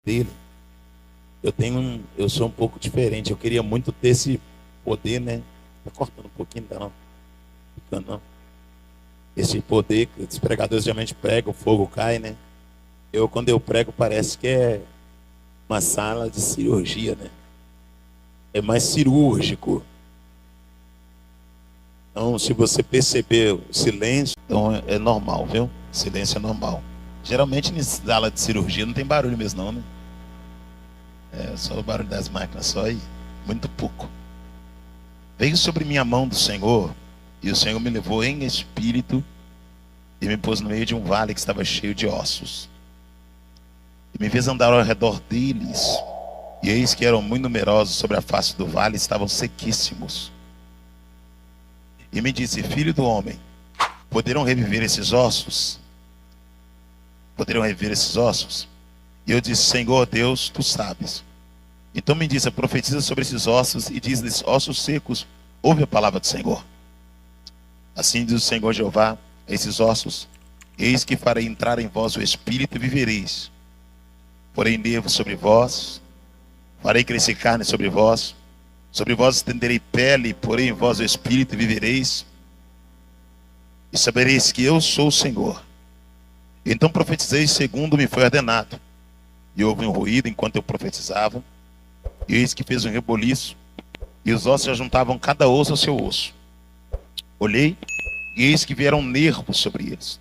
dele. Eu sou um pouco diferente. Eu queria muito ter esse poder, né? Tá cortando um pouquinho, não? Não. Esse poder que os pregadores geralmente pregam, o fogo cai, né? Quando eu prego, parece que é uma sala de cirurgia, né? É mais cirúrgico. Então, se você perceber o silêncio, então é normal, viu? Silêncio é normal. Geralmente, em sala de cirurgia não tem barulho mesmo, não, né? É só o barulho das máquinas, só aí. Muito pouco. Veio sobre mim a mão do Senhor, e o Senhor me levou em espírito e me pôs no meio de um vale que estava cheio de ossos. E me fez andar ao redor deles, e eis que eram muito numerosos sobre a face do vale, estavam sequíssimos. E me disse: filho do homem, poderão reviver esses ossos? Poderão reviver esses ossos? E eu disse: Senhor Deus, tu sabes. Então me disse: profetiza sobre esses ossos e diz-lhes: ossos secos, ouve a palavra do Senhor. Assim diz o Senhor Jeová a esses ossos: eis que farei entrar em vós o espírito e vivereis. Porém nervos sobre vós, farei crescer carne sobre vós estenderei pele, porém em vós o espírito e vivereis. E sabereis que eu sou o Senhor. Então profetizei segundo me foi ordenado. E houve um ruído enquanto eu profetizava. E eis que fez um reboliço, e os ossos se juntavam cada osso ao seu osso. Olhei, e eis que vieram nervos sobre eles.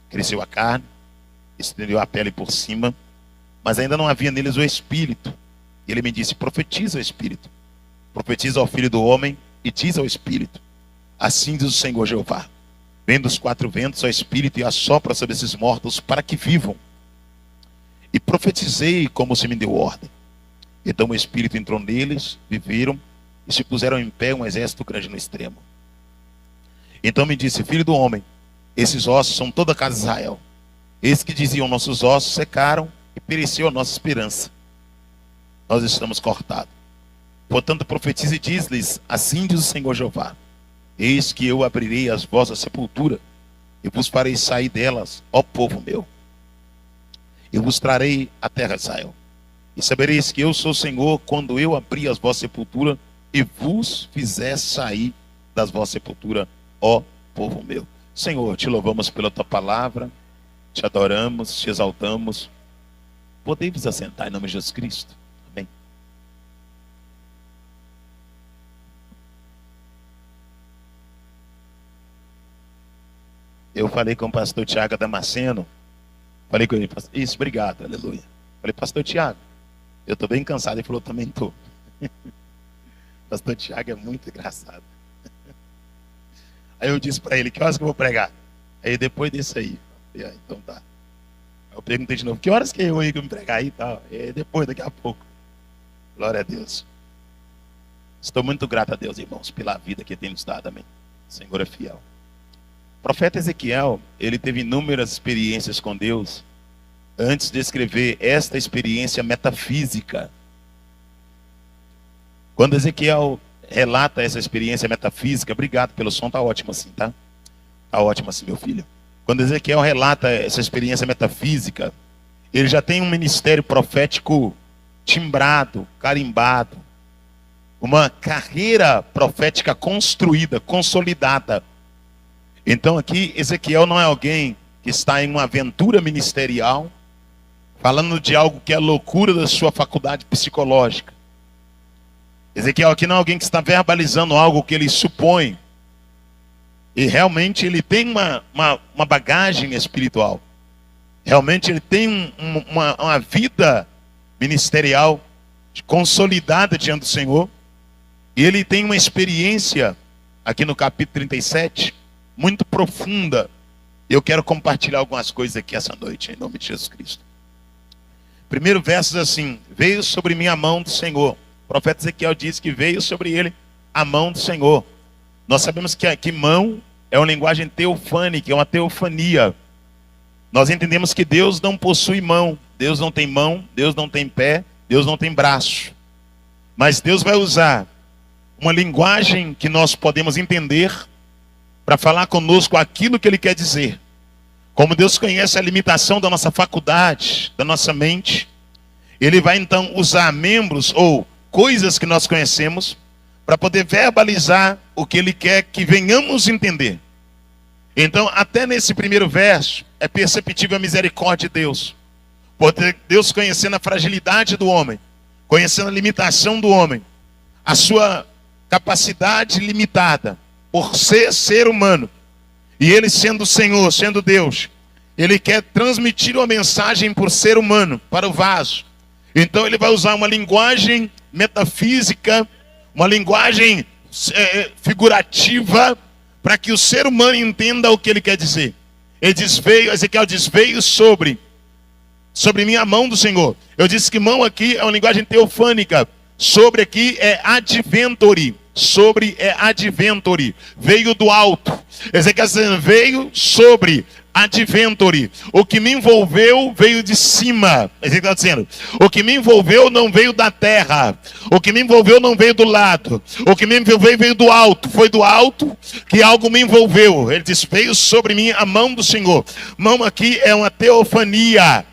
Cresceu a carne, estendeu a pele por cima, mas ainda não havia neles o espírito. E ele me disse: profetiza o espírito. Profetiza ao filho do homem e diz ao espírito: assim diz o Senhor Jeová: vem dos quatro ventos ao espírito e assopra sobre esses mortos para que vivam. E profetizei como se me deu ordem. Então o espírito entrou neles, viveram e se puseram em pé um exército grande no extremo. Então me disse: filho do homem, esses ossos são toda a casa de Israel. Eis que diziam: nossos ossos secaram e pereceu a nossa esperança. Nós estamos cortados. Portanto profetize e diz-lhes: assim diz o Senhor Jeová: eis que eu abrirei as vossas sepulturas e vos farei sair delas, ó povo meu. E vos trarei a terra de Israel. E sabereis que eu sou o Senhor quando eu abrir as vossas sepulturas e vos fizer sair das vossas sepulturas, ó povo meu. Senhor, te louvamos pela tua palavra, te adoramos, te exaltamos. Podemos assentar em nome de Jesus Cristo. Amém. Eu falei com o pastor Tiago Damasceno. Falei com ele: isso, obrigado, aleluia. Falei: pastor Tiago, eu estou bem cansado. Ele falou: também estou. Pastor Tiago é muito engraçado. Aí eu disse para ele: que horas que eu vou pregar? Aí depois desse aí. Falei: então tá. Aí eu perguntei de novo: que horas que eu ia me pregar aí e tal? E depois, daqui a pouco. Glória a Deus. Estou muito grato a Deus, irmãos, pela vida que tem nos dado. Amém. O Senhor é fiel. O profeta Ezequiel, ele teve inúmeras experiências com Deus antes de escrever esta experiência metafísica. Quando Ezequiel relata essa experiência metafísica, obrigado pelo som, tá ótimo assim, tá? Tá ótimo assim, meu filho. Quando Ezequiel relata essa experiência metafísica, ele já tem um ministério profético timbrado, carimbado, uma carreira profética construída, consolidada. Então aqui Ezequiel não é alguém que está em uma aventura ministerial, falando de algo que é loucura da sua faculdade psicológica. Ezequiel aqui não é alguém que está verbalizando algo que ele supõe. E realmente ele tem uma bagagem espiritual. Realmente ele tem uma vida ministerial consolidada diante do Senhor. E ele tem uma experiência, aqui no capítulo 37, muito profunda. Eu quero compartilhar algumas coisas aqui essa noite, em nome de Jesus Cristo. Primeiro verso diz assim: veio sobre mim a mão do Senhor. O profeta Ezequiel diz que veio sobre ele a mão do Senhor. Nós sabemos que mão é uma linguagem teofânica, é uma teofania. Nós entendemos que Deus não possui mão. Deus não tem pé, Deus não tem braço. Mas Deus vai usar uma linguagem que nós podemos entender para falar conosco aquilo que Ele quer dizer. Como Deus conhece a limitação da nossa faculdade, da nossa mente, Ele vai então usar membros ou coisas que nós conhecemos para poder verbalizar o que ele quer que venhamos entender. Então, até nesse primeiro verso, é perceptível a misericórdia de Deus. Porque Deus, conhecendo a fragilidade do homem, conhecendo a limitação do homem, a sua capacidade limitada, por ser humano, e ele sendo o Senhor, sendo Deus, ele quer transmitir uma mensagem por ser humano, para o vaso. Então ele vai usar uma linguagem metafísica, uma linguagem figurativa, para que o ser humano entenda o que ele quer dizer. Ezequiel diz, veio sobre minha mão do Senhor. Eu disse que mão aqui é uma linguagem teofânica. Sobre aqui é adventori. Sobre é adventori. Veio do alto. Ezequiel dizendo, veio sobre adventori. O que me envolveu veio de cima. Ezequiel está dizendo, o que me envolveu não veio da terra. O que me envolveu não veio do lado. O que me envolveu veio do alto. Foi do alto que algo me envolveu. Ele diz, veio sobre mim a mão do Senhor. Mão aqui é uma teofania.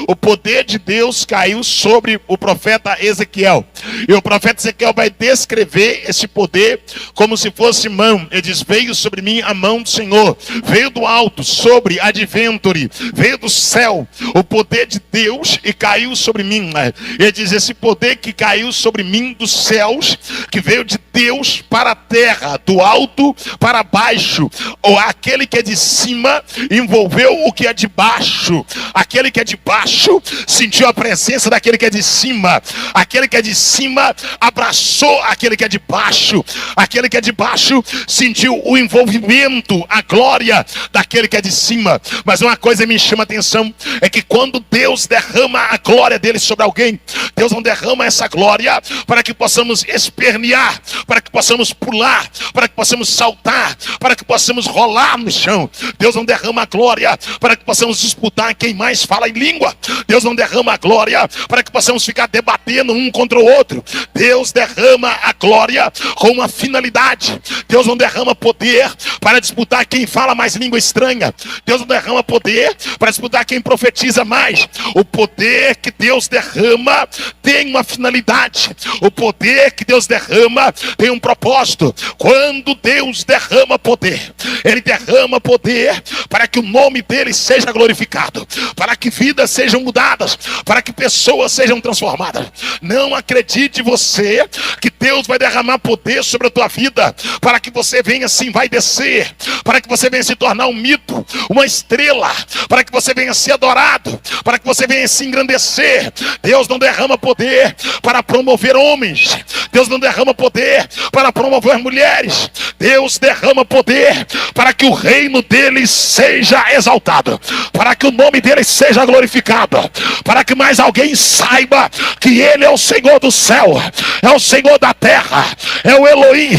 O poder de Deus caiu sobre o profeta Ezequiel. E o profeta Ezequiel vai descrever esse poder como se fosse mão. Ele diz, veio sobre mim a mão do Senhor. Veio do alto, sobre adventori. Veio do céu, o poder de Deus e caiu sobre mim. Ele diz, esse poder que caiu sobre mim dos céus, que veio de Deus para a terra, do alto para baixo. Ou aquele que é de cima envolveu o que é de baixo. Aquele que é de baixo sentiu a presença daquele que é de cima. Aquele que é de cima abraçou aquele que é de baixo. Aquele que é de baixo sentiu o envolvimento, a glória daquele que é de cima. Mas uma coisa me chama a atenção, é que quando Deus derrama a glória dele sobre alguém, Deus não derrama essa glória para que possamos espernear, para que possamos pular, para que possamos saltar, para que possamos rolar no chão. Deus não derrama a glória para que possamos disputar quem mais fala em língua. Deus não derrama a glória para que possamos ficar debatendo um contra o outro. Deus derrama a glória com uma finalidade. Deus não derrama poder para disputar quem fala mais língua estranha. Deus não derrama poder para disputar quem profetiza mais. O poder que Deus derrama tem uma finalidade. O poder que Deus derrama tem um propósito. Quando Deus derrama poder, Ele derrama poder para que o nome dele seja glorificado, para que vidas sejam mudadas, para que pessoas sejam transformadas. Não acredite você que Deus vai derramar poder sobre a tua vida para que você venha assim, vai descer, para que você venha se tornar um mito, uma estrela, para que você venha ser adorado, para que você venha se engrandecer. Deus não derrama poder para promover homens. Deus não derrama poder para promover mulheres. Deus derrama poder para que o reino dele seja exaltado, para que o nome dele seja glorificado, para que mais alguém saiba que ele é o Senhor do céu, é o Senhor da terra, é o Elohim,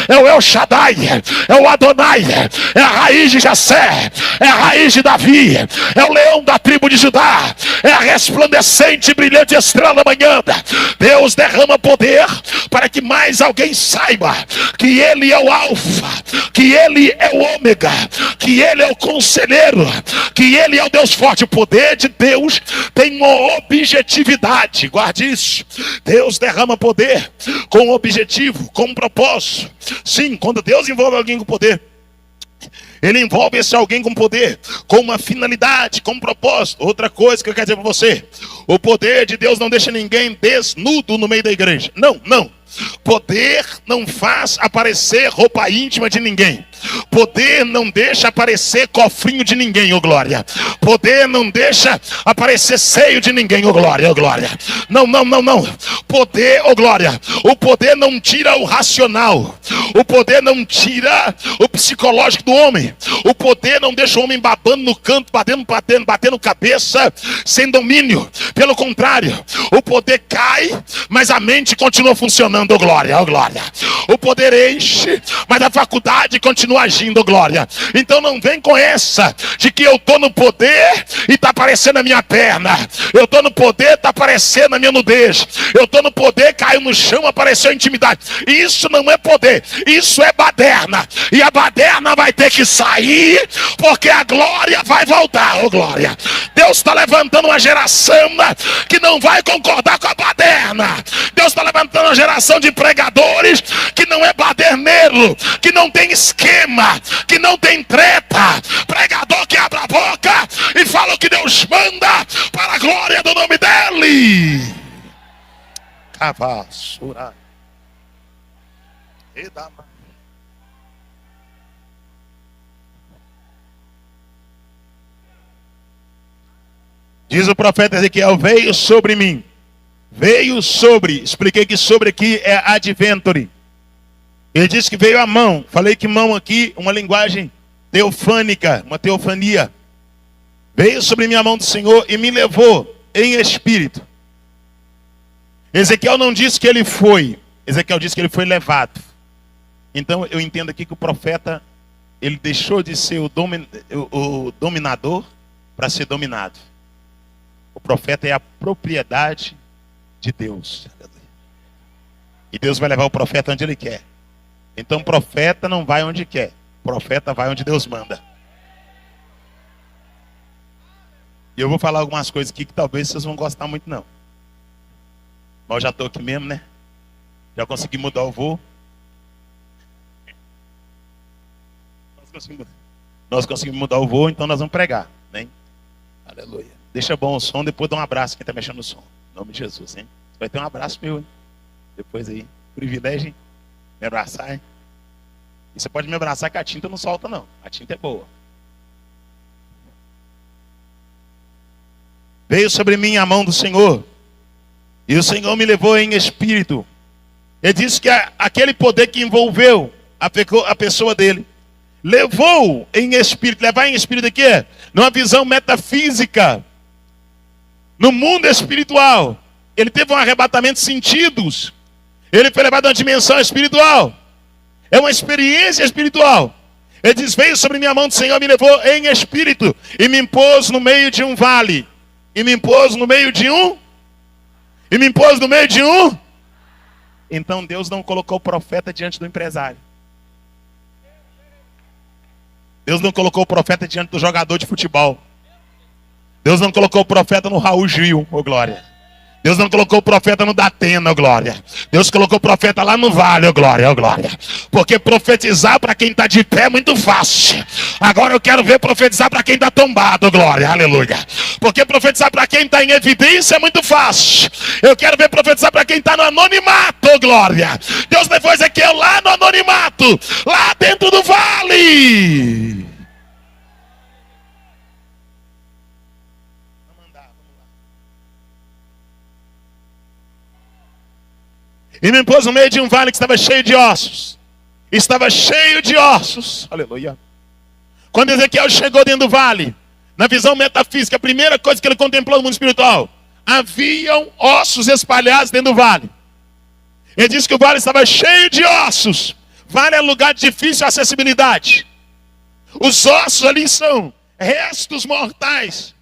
é o El Shaddai, é o Adonai, é a raiz de Jessé, é a raiz de Davi, é o leão da tribo de Judá, é a resplandecente e brilhante estrela da manhã. Deus derrama poder para que mais alguém saiba que ele é o alfa, que ele é o ômega, que ele é o conselheiro, que ele é o Deus forte. O poder de Deus tem uma objetividade, guarde isso. Deus derrama poder com um objetivo, com um propósito. Sim, quando Deus envolve alguém com poder, Ele envolve esse alguém com poder, com uma finalidade, com um propósito. Outra coisa que eu quero dizer para você: o poder de Deus não deixa ninguém desnudo no meio da igreja. Não, não. Poder não faz aparecer roupa íntima de ninguém. Poder não deixa aparecer cofrinho de ninguém, ô glória. Poder não deixa aparecer seio de ninguém, ô glória, ô glória. Não, não, não, não. Poder, ô glória. O poder não tira o racional. O poder não tira o psicológico do homem. O poder não deixa o homem babando no canto, batendo cabeça, sem domínio. Pelo contrário, o poder cai, mas a mente continua funcionando, ô glória, ô glória. O poder enche, mas a faculdade continua continuo agindo, glória. Então não vem com essa de que eu estou no poder e está aparecendo a minha perna. Eu estou no poder, está aparecendo a minha nudez. Eu estou no poder, caiu no chão, apareceu a intimidade. Isso não é poder, isso é baderna. E a baderna vai ter que sair, porque a glória vai voltar, oh glória. Deus está levantando uma geração que não vai concordar com a baderna. Deus está levantando uma geração de pregadores que não é baderneiro, que não tem esquema, que não tem treta. Pregador que abre a boca e fala o que Deus manda para a glória do nome dele. Cavassura. Diz o profeta Ezequiel: veio sobre mim. Veio sobre, expliquei que sobre aqui é adventure. Ele disse que veio a mão. Falei que mão aqui, uma linguagem teofânica, uma teofania. Veio sobre mim a mão do Senhor e me levou em espírito. Ezequiel não disse que ele foi. Ezequiel disse que ele foi levado. Então eu entendo aqui que o profeta, ele deixou de ser o dominador para ser dominado. O profeta é a propriedade de Deus. E Deus vai levar o profeta onde ele quer. Então o profeta não vai onde quer. O profeta vai onde Deus manda. E eu vou falar algumas coisas aqui que talvez vocês não gostar muito não. Mas eu já estou aqui mesmo, né? Já consegui mudar o voo. Nós conseguimos mudar o voo, então nós vamos pregar, né? Aleluia. Deixa bom o som, depois dá um abraço quem está mexendo no som. Em nome de Jesus, hein? Você vai ter um abraço meu, hein? Depois aí, privilégio, hein? Me abraçar, hein? E você pode me abraçar que a tinta não solta, não. A tinta é boa. Veio sobre mim a mão do Senhor, e o Senhor me levou em espírito. Ele disse que aquele poder que envolveu a pessoa dele, levou em espírito. Levar em espírito aqui é numa visão metafísica. No mundo espiritual, ele teve um arrebatamento de sentidos. Ele foi levado a uma dimensão espiritual. É uma experiência espiritual. Ele diz: veio sobre minha mão do Senhor, me levou em espírito e me impôs no meio de um vale. E me impôs no meio de um. E me impôs no meio de um. Então Deus não colocou o profeta diante do empresário. Deus não colocou o profeta diante do jogador de futebol. Deus não colocou o profeta no Raul Gil, ô glória. Deus não colocou o profeta no Datena, ô glória. Deus colocou o profeta lá no vale, ô glória, ô glória. Porque profetizar para quem está de pé é muito fácil. Agora eu quero ver profetizar para quem está tombado, ô glória, aleluia. Porque profetizar para quem está em evidência é muito fácil. Eu quero ver profetizar para quem está no anonimato, ô glória. Deus levou Ezequiel lá no anonimato, lá dentro do vale. E me pôs no meio de um vale que estava cheio de ossos. Estava cheio de ossos. Aleluia. Quando Ezequiel chegou dentro do vale, na visão metafísica, a primeira coisa que ele contemplou no mundo espiritual, haviam ossos espalhados dentro do vale. Ele disse que o vale estava cheio de ossos. Vale é lugar de difícil acessibilidade. Os ossos ali são restos mortais.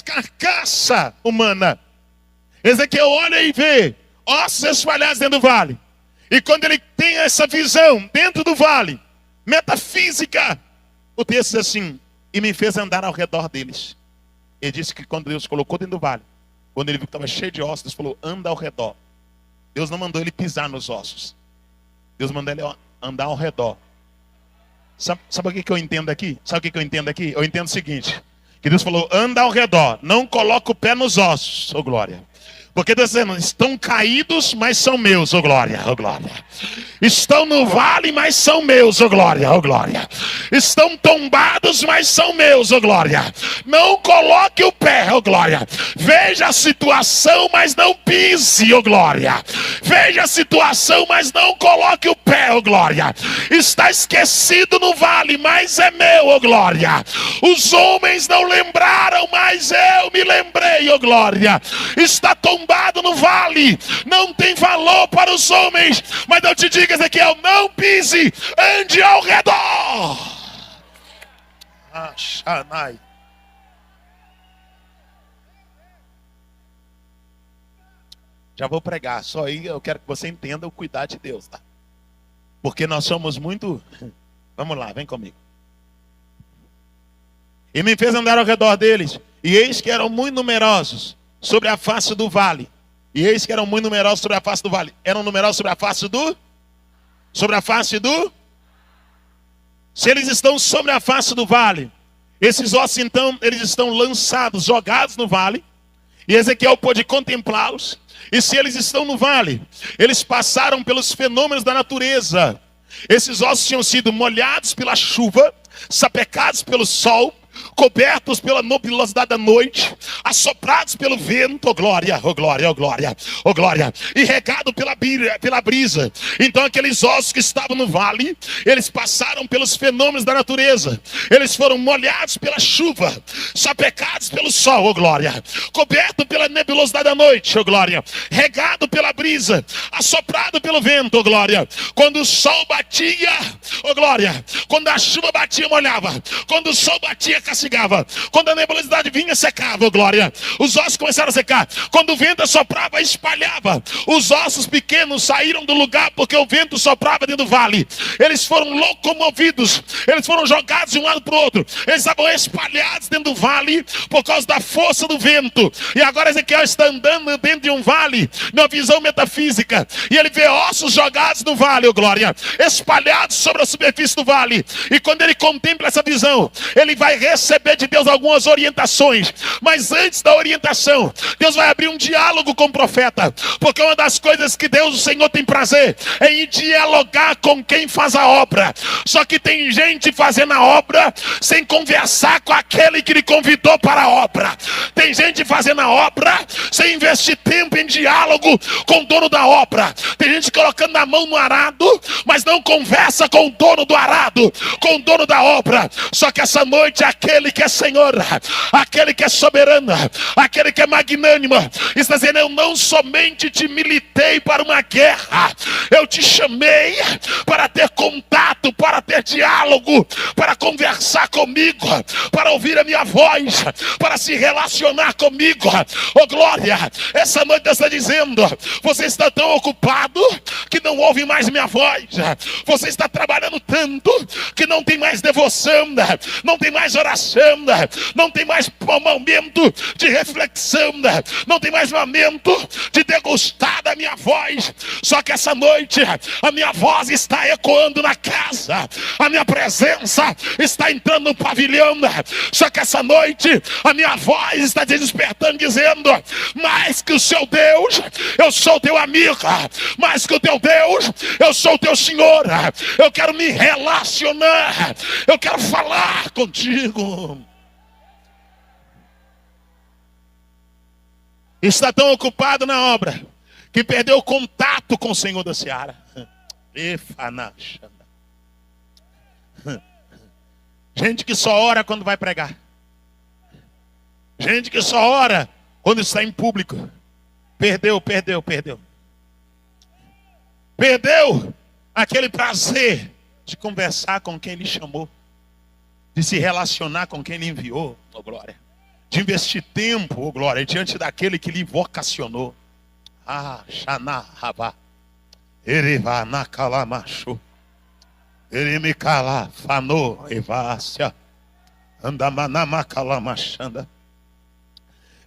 Carcaça humana. Ezequiel olha e vê ossos espalhados dentro do vale. E quando ele tem essa visão dentro do vale, metafísica, o texto diz assim: e me fez andar ao redor deles. Ele disse que quando Deus colocou dentro do vale, quando ele viu que estava cheio de ossos, Deus falou: anda ao redor. Deus não mandou ele pisar nos ossos. Deus mandou ele andar ao redor. Sabe o que eu entendo aqui? Sabe o que eu entendo aqui? Eu entendo o seguinte: que Deus falou: anda ao redor, não coloca o pé nos ossos, ô glória. Porque Deus está dizendo: estão caídos, mas são meus, ô glória, ô glória. Estão no vale, mas são meus, ô glória, ô glória. Estão tombados, mas são meus, ô glória. Não coloque o pé, ô glória. Veja a situação, mas não pise, ô glória. Veja a situação, mas não coloque o pé, ô glória. Está esquecido no vale, mas é meu, ô glória. Os homens não lembraram, mas eu me lembrei, ô glória. Está tombado no vale, não tem valor para os homens, mas eu te digo Diga, Ezequiel, não pise, ande ao redor. Xanai. Já vou pregar, só aí eu quero que você entenda o cuidar de Deus, tá? Porque nós somos muito... Vamos lá, vem comigo. E me fez andar ao redor deles, e eis que eram muito numerosos sobre a face do vale. E eis que eram muito numerosos sobre a face do vale. Eram numerosos sobre a face do... Sobre a face do... Se eles estão sobre a face do vale, esses ossos então, eles estão lançados, jogados no vale. E Ezequiel pôde contemplá-los. E se eles estão no vale, eles passaram pelos fenômenos da natureza. Esses ossos tinham sido molhados pela chuva, sapecados pelo sol, cobertos pela nebulosidade da noite, assoprados pelo vento, oh glória, oh glória, oh glória, oh glória, e regado pela brisa. Então aqueles ossos que estavam no vale, eles passaram pelos fenômenos da natureza, eles foram molhados pela chuva, sapecados pelo sol, oh glória, coberto pela nebulosidade da noite, oh glória, regado pela brisa, assoprado pelo vento, oh glória. Quando o sol batia, oh glória, quando a chuva batia, molhava, quando o sol batia, castigava, quando a nebulosidade vinha, secava, oh glória. Os ossos começaram a secar, quando o vento soprava, espalhava. Os ossos pequenos saíram do lugar porque o vento soprava dentro do vale. Eles foram locomovidos, eles foram jogados de um lado para o outro, eles estavam espalhados dentro do vale por causa da força do vento. E agora Ezequiel está andando dentro de um vale, numa visão metafísica, e ele vê ossos jogados no vale, oh glória, espalhados sobre a superfície do vale. E quando ele contempla essa visão, ele vai receber de Deus algumas orientações. Mas antes da orientação, Deus vai abrir um diálogo com o profeta, porque uma das coisas que Deus, o Senhor, tem prazer é em dialogar com quem faz a obra. Só que tem gente fazendo a obra sem conversar com aquele que lhe convidou para a obra. Tem gente fazendo a obra sem investir tempo em diálogo com o dono da obra. Tem gente colocando a mão no arado, mas não conversa com o dono do arado, com o dono da obra. Só que essa noite aquele que é Senhor, aquele que é soberano, aquele que é magnânimo, está dizendo: eu não somente te militei para uma guerra, eu te chamei para ter contato, para ter diálogo, para conversar comigo, para ouvir a minha voz, para se relacionar comigo. Oh glória, essa noite Deus está dizendo: você está tão ocupado que não ouve mais minha voz, você está trabalhando tanto que não tem mais devoção, não tem mais oração, não tem mais momento de reflexão, não tem mais momento de degustar da minha voz. Só que essa noite a minha voz está ecoando na casa, a minha presença está entrando no pavilhão. Só que essa noite a minha voz está despertando, dizendo: mais que o seu Deus, eu sou o teu amigo. Mais que o teu Deus, eu sou o teu Senhor. Eu quero me relacionar, eu quero falar contigo. Está tão ocupado na obra que perdeu o contato com o Senhor da seara. Gente que só ora quando vai pregar. Gente que só ora quando está em público. Perdeu aquele prazer de conversar com quem lhe chamou, de se relacionar com quem lhe enviou, oh glória, de investir tempo, oh glória, diante daquele que lhe vocacionou. Ah, Xaná, Rabá, Erivá, Nakalamachu, Erimikala, Fanô, Evácia, Andamanamakalamachanda.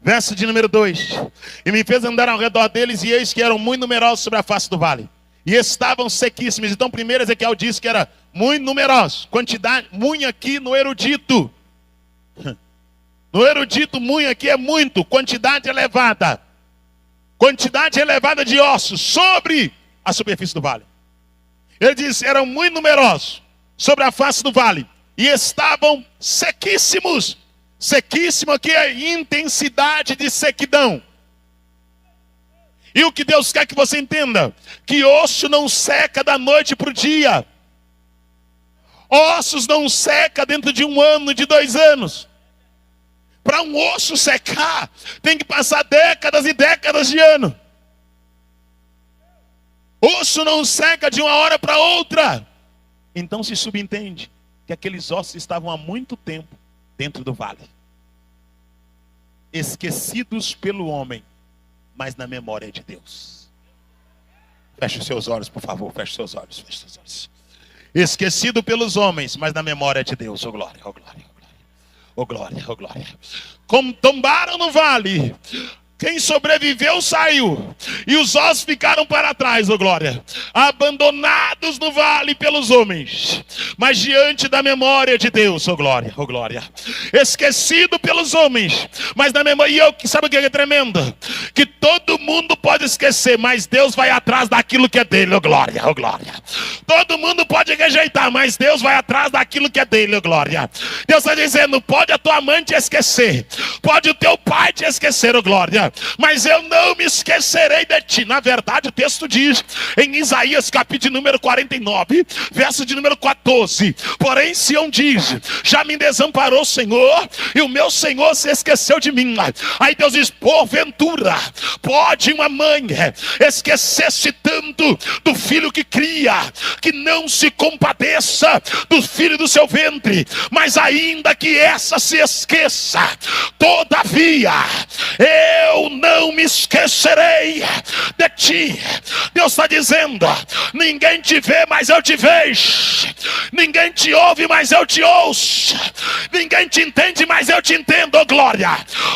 Verso de número 2. E me fez andar ao redor deles, e eis que eram muito numerosos sobre a face do vale, e estavam sequíssimos. Então primeiro Ezequiel disse que era muito numerosos. Quantidade, muito aqui no erudito. No erudito, muito aqui é muito. Quantidade elevada. Quantidade elevada de ossos sobre a superfície do vale. Ele disse: eram muito numerosos sobre a face do vale, e estavam sequíssimos. Sequíssimo aqui é intensidade de sequidão. E o que Deus quer que você entenda: que osso não seca da noite para o dia. Ossos não seca dentro de 1 ano, de 2 anos. Para um osso secar, tem que passar décadas e décadas de ano. Osso não seca de uma hora para outra. Então se subentende que aqueles ossos estavam há muito tempo dentro do vale, esquecidos pelo homem, mas na memória de Deus. Feche os seus olhos, por favor, feche os seus olhos, feche os seus olhos. Esquecido pelos homens, mas na memória de Deus. Oh glória, oh glória, oh glória, oh glória, oh glória. Como tombaram no vale, quem sobreviveu saiu, e os ossos ficaram para trás, oh glória, abandonados no vale pelos homens, mas diante da memória de Deus, oh glória, esquecido pelos homens, mas na memória. E eu, sabe o que é tremendo? Que todo mundo pode esquecer, mas Deus vai atrás daquilo que é dele, oh glória, oh glória. Todo mundo pode rejeitar, mas Deus vai atrás daquilo que é dele, oh glória. Deus está dizendo, pode a tua mãe te esquecer, pode o teu pai te esquecer, oh glória, mas eu não me esquecerei de ti. Na verdade o texto diz em Isaías capítulo de número 49, verso de número 14, porém Sião diz, já me desamparou o Senhor, e o meu Senhor se esqueceu de mim. Aí Deus diz, porventura pode uma mãe esquecer-se tanto do filho que cria, que não se compadeça do filho do seu ventre? Mas ainda que essa se esqueça, todavia eu não me esquecerei de ti. Deus está dizendo, ninguém te vê, mas eu te vejo. Ninguém te ouve, mas eu te ouço. Ninguém te entende, mas eu te entendo. Oh glória,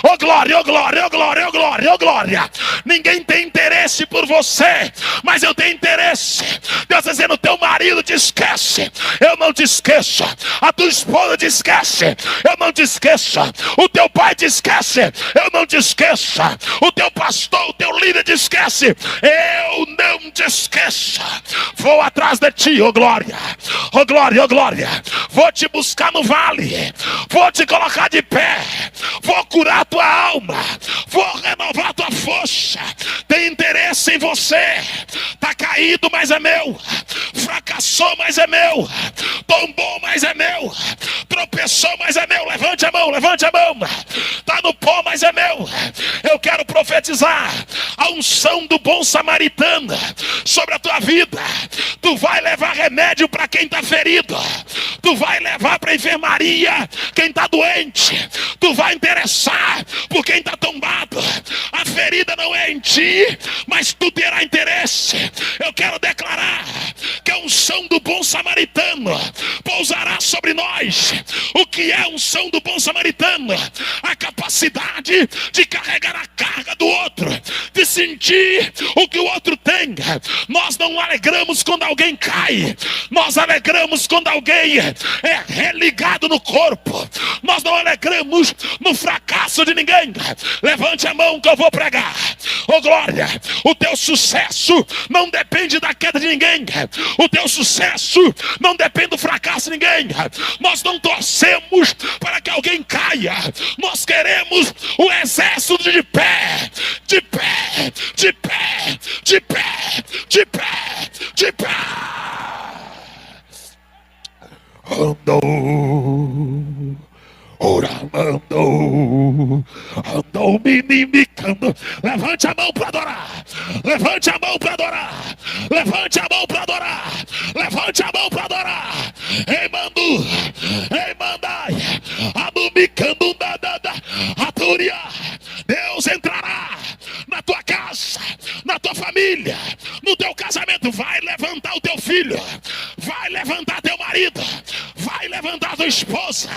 oh glória, oh glória, oh glória, oh glória, oh glória. Ninguém tem interesse por você, mas eu tenho interesse. Deus está dizendo, teu marido te esquece, eu não te esqueço. A tua esposa te esquece, eu não te esqueço. O teu pai te esquece, eu não te esqueço. O teu pastor, o teu líder te esquece, eu não te esqueço. Vou atrás de ti, oh glória, oh glória, oh glória. Vou te buscar no vale, vou te colocar de pé, vou curar a tua alma, vou renovar a tua força. Tem interesse em você. Está caído, mas é meu. Fracassou, mas é meu. Tombou, mas é meu. Tropeçou, mas é meu. Levante a mão, levante a mão. Está no pó, mas é meu. Eu quero profetizar a unção do bom samaritano sobre a tua vida. Tu vai levar remédio para quem está ferido. Tu vai levar para a enfermaria quem está doente. Tu vai interessar por quem está tombado. A ferida não é em ti, mas tu terá interesse. Eu quero declarar que a unção do bom samaritano pousará sobre nós. O que é a unção do bom samaritano? A capacidade de carregar a carga do outro, de sentir o que o outro tem. Nós não alegramos quando alguém cai, nós alegramos quando alguém é religado no corpo. Nós não alegramos no fracasso de ninguém. Levante a mão que eu vou pregar. Oh glória, o teu sucesso não depende da queda de ninguém. O teu sucesso não depende do fracasso de ninguém. Nós não torcemos para que alguém caia. Nós queremos o exército de pé, de pé, de pé, de pé, de pé, de pé. Andou, oramando, andou minimicando. Levante a mão para adorar. Levante a mão para adorar. Levante a mão para adorar. Levante a mão para adorar. Emandu, emandai, anumicando da aturia. Deus entrará na tua casa, na tua família, no teu casamento. Vai levantar o teu filho, vai levantar teu marido, vai levantar a tua esposa,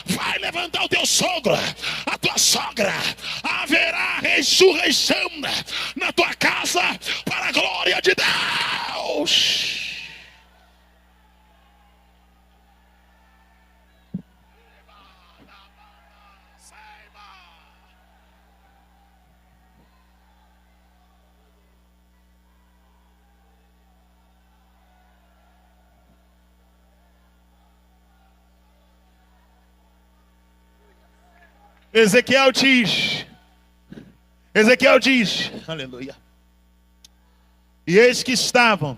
vai levantar o teu sogro, a tua sogra. Haverá ressurreição na tua casa para a glória de Deus. Ezequiel diz, aleluia. E eis que estavam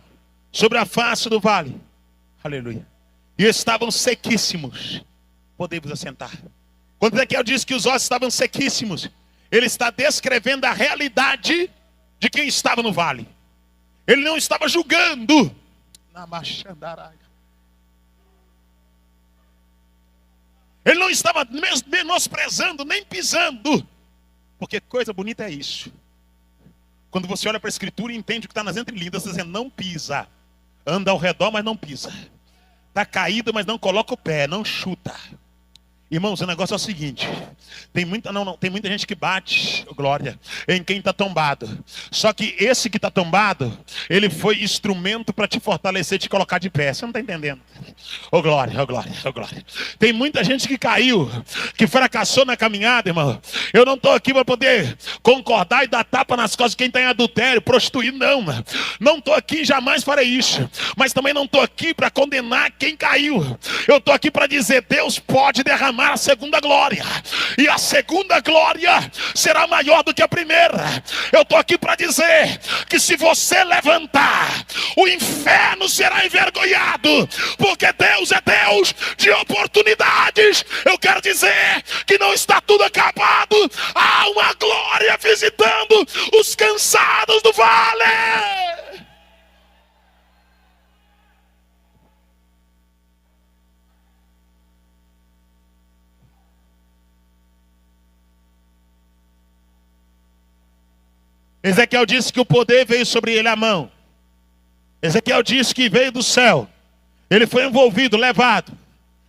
sobre a face do vale, aleluia, e estavam sequíssimos. Podemos assentar. Quando Ezequiel diz que os ossos estavam sequíssimos, ele está descrevendo a realidade de quem estava no vale. Ele não estava julgando. Na machandaraga. Ele não estava menosprezando, nem pisando. Porque coisa bonita é isso. Quando você olha para a Escritura e entende o que está nas entrelinhas, você está dizendo, não pisa. Anda ao redor, mas não pisa. Está caído, mas não coloca o pé, não chuta. Irmãos, o negócio é o seguinte. Tem muita gente que bate, glória, em quem está tombado. Só que esse que está tombado, ele foi instrumento para te fortalecer, te colocar de pé. Você não está entendendo? Ô glória, ô glória, ô glória. Tem muita gente que caiu, que fracassou na caminhada, irmão. Eu não estou aqui para poder concordar e dar tapa nas costas de quem está em adultério, prostituir, não. Não estou aqui, jamais farei isso. Mas também não estou aqui para condenar quem caiu. Eu estou aqui para dizer, Deus pode derramar a segunda glória, e a segunda glória será maior do que a primeira. Eu estou aqui para dizer que se você levantar, o inferno será envergonhado, porque Deus é Deus de oportunidades. Eu quero dizer que não está tudo acabado, há uma glória visitando os cansados do vale. Ezequiel disse que o poder veio sobre ele à mão. Ezequiel disse que veio do céu. Ele foi envolvido, levado.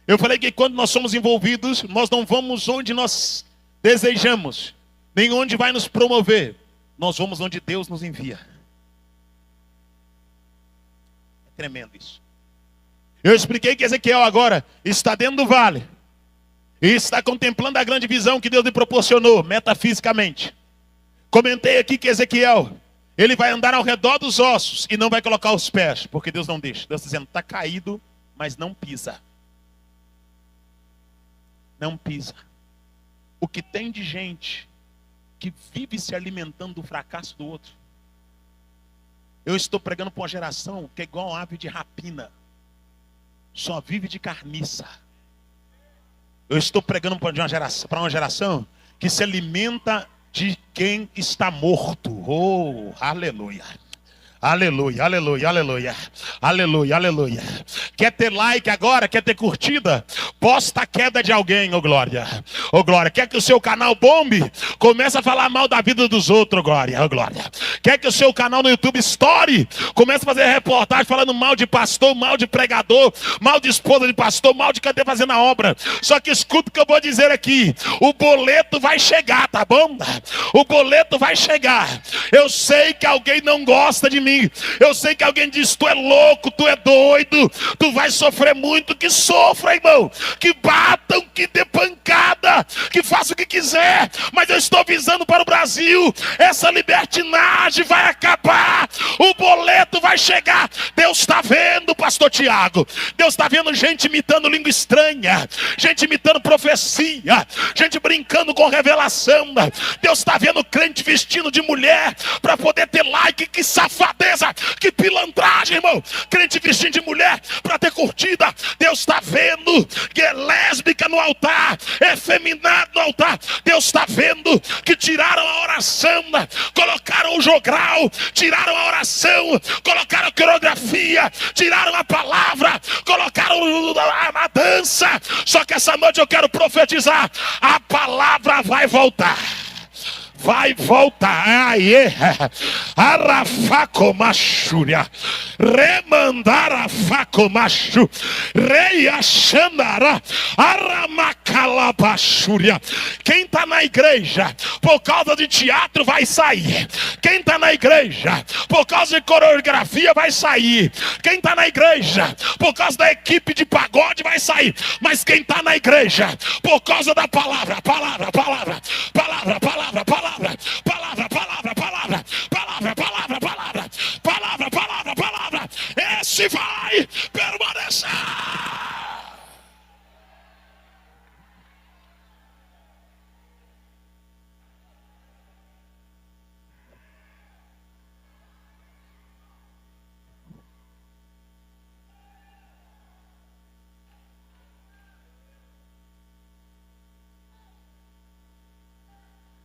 Eu falei que quando nós somos envolvidos, nós não vamos onde nós desejamos, nem onde vai nos promover. Nós vamos onde Deus nos envia. É tremendo isso. Eu expliquei que Ezequiel agora está dentro do vale. E está contemplando a grande visão que Deus lhe proporcionou, metafisicamente. Comentei aqui que Ezequiel, ele vai andar ao redor dos ossos e não vai colocar os pés, porque Deus não deixa. Deus está dizendo, está caído, mas não pisa. Não pisa. O que tem de gente que vive se alimentando do fracasso do outro. Eu estou pregando para uma geração que é igual uma ave de rapina. Só vive de carniça. Eu estou pregando para uma geração que se alimenta de quem está morto. Oh, aleluia. Aleluia, aleluia, aleluia. Aleluia, aleluia. Quer ter like agora? Quer ter curtida? Posta a queda de alguém, ô glória. Ô glória. Quer que o seu canal bombe? Começa a falar mal da vida dos outros, glória. Ô glória. Quer que o seu canal no YouTube estoure? Começa a fazer reportagem falando mal de pastor, mal de pregador, mal de esposa de pastor, mal de quem está fazendo a obra. Só que escuta o que eu vou dizer aqui. O boleto vai chegar, tá bom? O boleto vai chegar. Eu sei que alguém não gosta de mim. Eu sei que alguém diz, tu é louco, tu é doido, tu vai sofrer muito. Que sofra, irmão, que batam, que dê pancada, que faça o que quiser, mas eu estou avisando para o Brasil, essa libertinagem vai acabar, o boleto vai chegar. Deus está vendo, pastor Tiago, Deus está vendo gente imitando língua estranha, gente imitando profecia, gente brincando com revelação. Deus está vendo crente vestindo de mulher para poder ter like. Que safadeza, que pilantragem, irmão. Crente vestindo de mulher para ter curtida. Deus está vendo que é lésbica no altar, é feminado no altar. Deus está vendo que tiraram a oração, colocaram o jogral, tiraram a oração, colocaram a coreografia, tiraram a palavra, colocaram a dança. Só que essa noite eu quero profetizar: a palavra vai voltar. Vai voltar. Aê. Arafacomachuria. Remandarafacomachu. Reiachandara. Aramacalabachuria. Quem está na igreja por causa de teatro vai sair. Quem está na igreja por causa de coreografia vai sair. Quem está na igreja por causa da equipe de pagode vai sair. Mas quem está na igreja por causa da palavra, palavra, palavra, palavra, palavra, palavra, palavra, palavra, palavra, palavra, palavra, palavra, palavra, palavra, palavra, esse vai permanecer.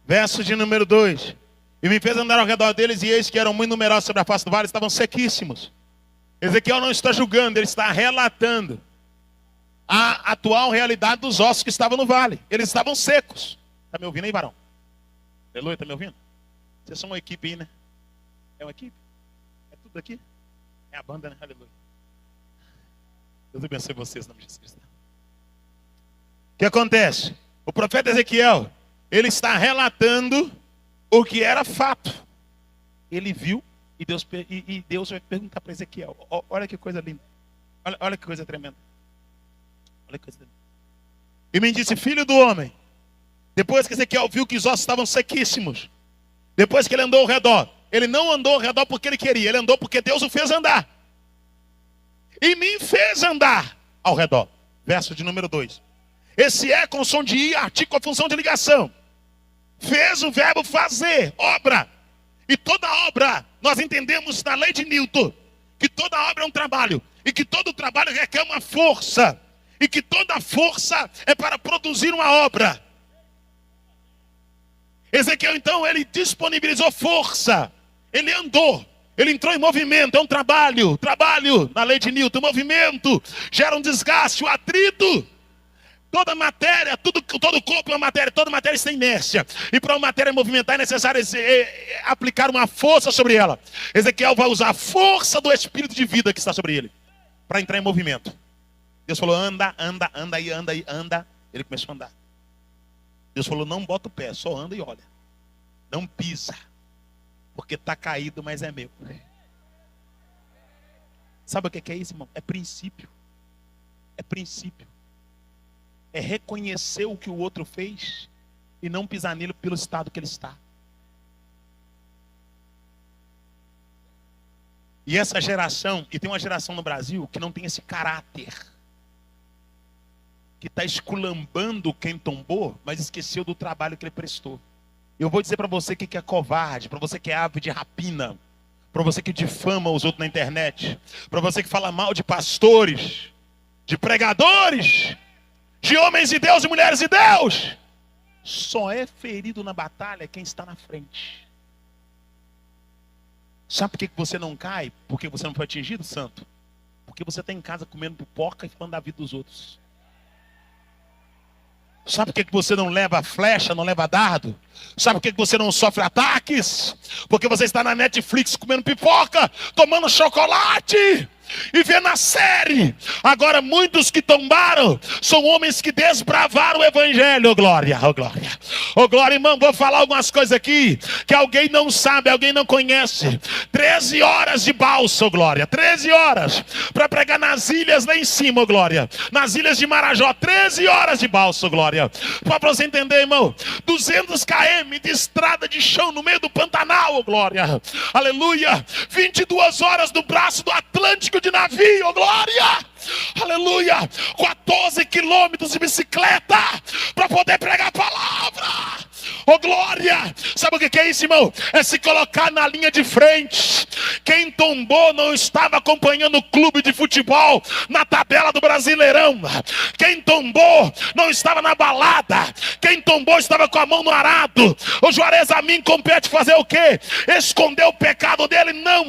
Verso de número 2. E me fez andar ao redor deles, e eis que eram muito numerosos sobre a face do vale, estavam sequíssimos. Ezequiel não está julgando, ele está relatando a atual realidade dos ossos que estavam no vale. Eles estavam secos. Está me ouvindo aí, varão? Aleluia, está me ouvindo? Vocês são uma equipe aí, né? É uma equipe? É tudo aqui? É a banda, né? Aleluia. Deus abençoe vocês, em nome de Jesus. O que acontece? O profeta Ezequiel, ele está relatando o que era fato. Ele viu e Deus vai perguntar para Ezequiel. Olha que coisa linda. Olha que coisa tremenda. Olha que coisa linda. E me disse, filho do homem, depois que Ezequiel viu que os ossos estavam sequíssimos, depois que ele andou ao redor, ele não andou ao redor porque ele queria, ele andou porque Deus o fez andar. E me fez andar ao redor. Verso de número 2. Esse é com som de i, artigo com a função de ligação. Fez o verbo fazer, obra. E toda obra, nós entendemos na lei de Newton, que toda obra é um trabalho. E que todo trabalho requer uma força. E que toda força é para produzir uma obra. Ezequiel, então, ele disponibilizou força. Ele andou. Ele entrou em movimento, é um trabalho. Trabalho, na lei de Newton, movimento. Gera um desgaste, o atrito. Toda matéria, todo corpo é uma matéria, toda matéria está em inércia. E para uma matéria movimentar é necessário aplicar uma força sobre ela. Ezequiel vai usar a força do Espírito de vida que está sobre ele para entrar em movimento. Deus falou, anda. Ele começou a andar. Deus falou, não bota o pé, só anda e olha. Não pisa, porque está caído, mas é meu. Sabe o que é isso, irmão? É princípio. É princípio. É reconhecer o que o outro fez e não pisar nele pelo estado que ele está. E essa geração, e tem uma geração no Brasil que não tem esse caráter, que está esculambando quem tombou, mas esqueceu do trabalho que ele prestou. Eu vou dizer para você que é covarde, para você que é ave de rapina, para você que difama os outros na internet, para você que fala mal de pastores, de pregadores, de homens de Deus e mulheres de Deus. Só é ferido na batalha quem está na frente. Sabe por que você não cai? Porque você não foi atingido, santo? Porque você está em casa comendo pipoca e falando da vida dos outros. Sabe por que você não leva flecha, não leva dardo? Sabe por que você não sofre ataques? Porque você está na Netflix comendo pipoca, tomando chocolate e vendo a série. Agora muitos que tombaram são homens que desbravaram o evangelho. Oh glória, oh glória. Oh glória, irmão, vou falar algumas coisas aqui que alguém não sabe, alguém não conhece. 13 horas de balsa, oh glória. 13 horas para pregar nas ilhas lá em cima, oh glória. Nas ilhas de Marajó, 13 horas de balsa, oh glória. Para você entender, irmão, 200 km de estrada de chão no meio do Pantanal, oh glória. Aleluia. 22 horas do braço do Atlântico de navio, oh glória, aleluia, 14 quilômetros de bicicleta para poder pregar a palavra, oh glória. Sabe o que é isso, irmão? É se colocar na linha de frente. Quem tombou não estava acompanhando o clube de futebol na tabela do Brasileirão. Quem tombou não estava na balada. Quem tombou estava com a mão no arado. O Juarez a mim compete fazer o quê? Esconder o pecado dele? Não,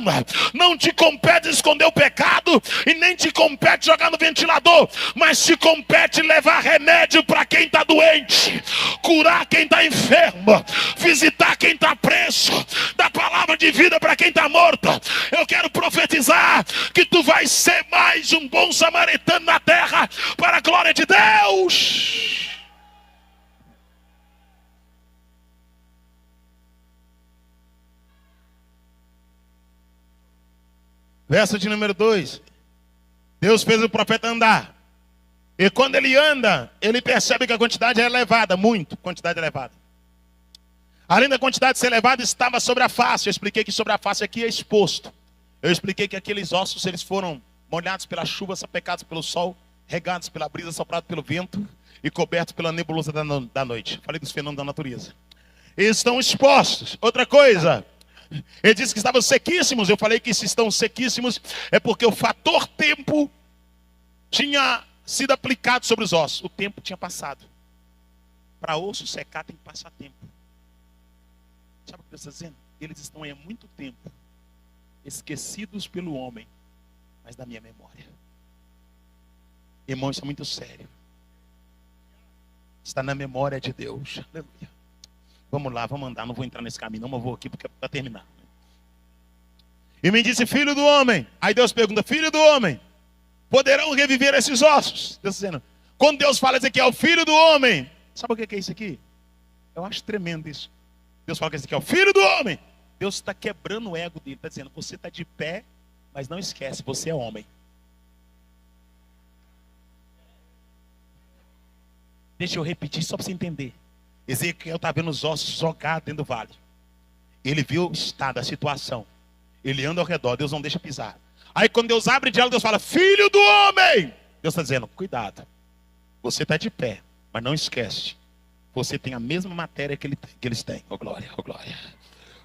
não te compete esconder o pecado e nem te compete jogar no ventilador, mas te compete levar remédio para quem está doente, curar quem está enfermo, visitar quem está preso, dar palavra de vida para quem está morto. Eu quero profetizar que tu vais ser mais um bom samaritano na terra para a glória de Deus. Verso de número 2. Deus fez o profeta andar. E quando ele anda, ele percebe que a quantidade é elevada, muito, quantidade elevada. Além da quantidade ser elevada, estava sobre a face. Eu expliquei que sobre a face aqui é exposto. Eu expliquei que aqueles ossos, eles foram molhados pela chuva, sapecados pelo sol, regados pela brisa, soprados pelo vento e cobertos pela nebulosa da noite. Falei dos fenômenos da natureza. Eles estão expostos. Outra coisa, ele disse que estavam sequíssimos. Eu falei que se estão sequíssimos é porque o fator tempo tinha sido aplicado sobre os ossos. O tempo tinha passado. Para osso secar tem que passar tempo. Sabe o que eu estou dizendo? eles estão aí há muito tempo, esquecidos pelo homem, mas da minha memória. Irmão, isso é muito sério. Está na memória de Deus. Aleluia. Vamos lá, vamos andar. Não vou entrar nesse caminho, não, mas vou aqui porque é para terminar. E me disse, filho do homem. Aí Deus pergunta, filho do homem, poderão reviver esses ossos? Deus dizendo, quando Deus fala Ezequiel, filho do homem, sabe o que é isso aqui? Eu acho tremendo isso. Deus fala que esse aqui é o filho do homem. Deus está quebrando o ego dele. Está dizendo, você está de pé, mas não esquece, você é homem. Deixa eu repetir só para você entender. Ezequiel está vendo os ossos jogados dentro do vale. Ele viu o estado, a situação. Ele anda ao redor, Deus não deixa pisar. Aí quando Deus abre o diálogo, Deus fala, filho do homem. Deus está dizendo, cuidado. Você está de pé, mas não esquece. Você tem a mesma matéria que eles têm. Oh glória, oh glória.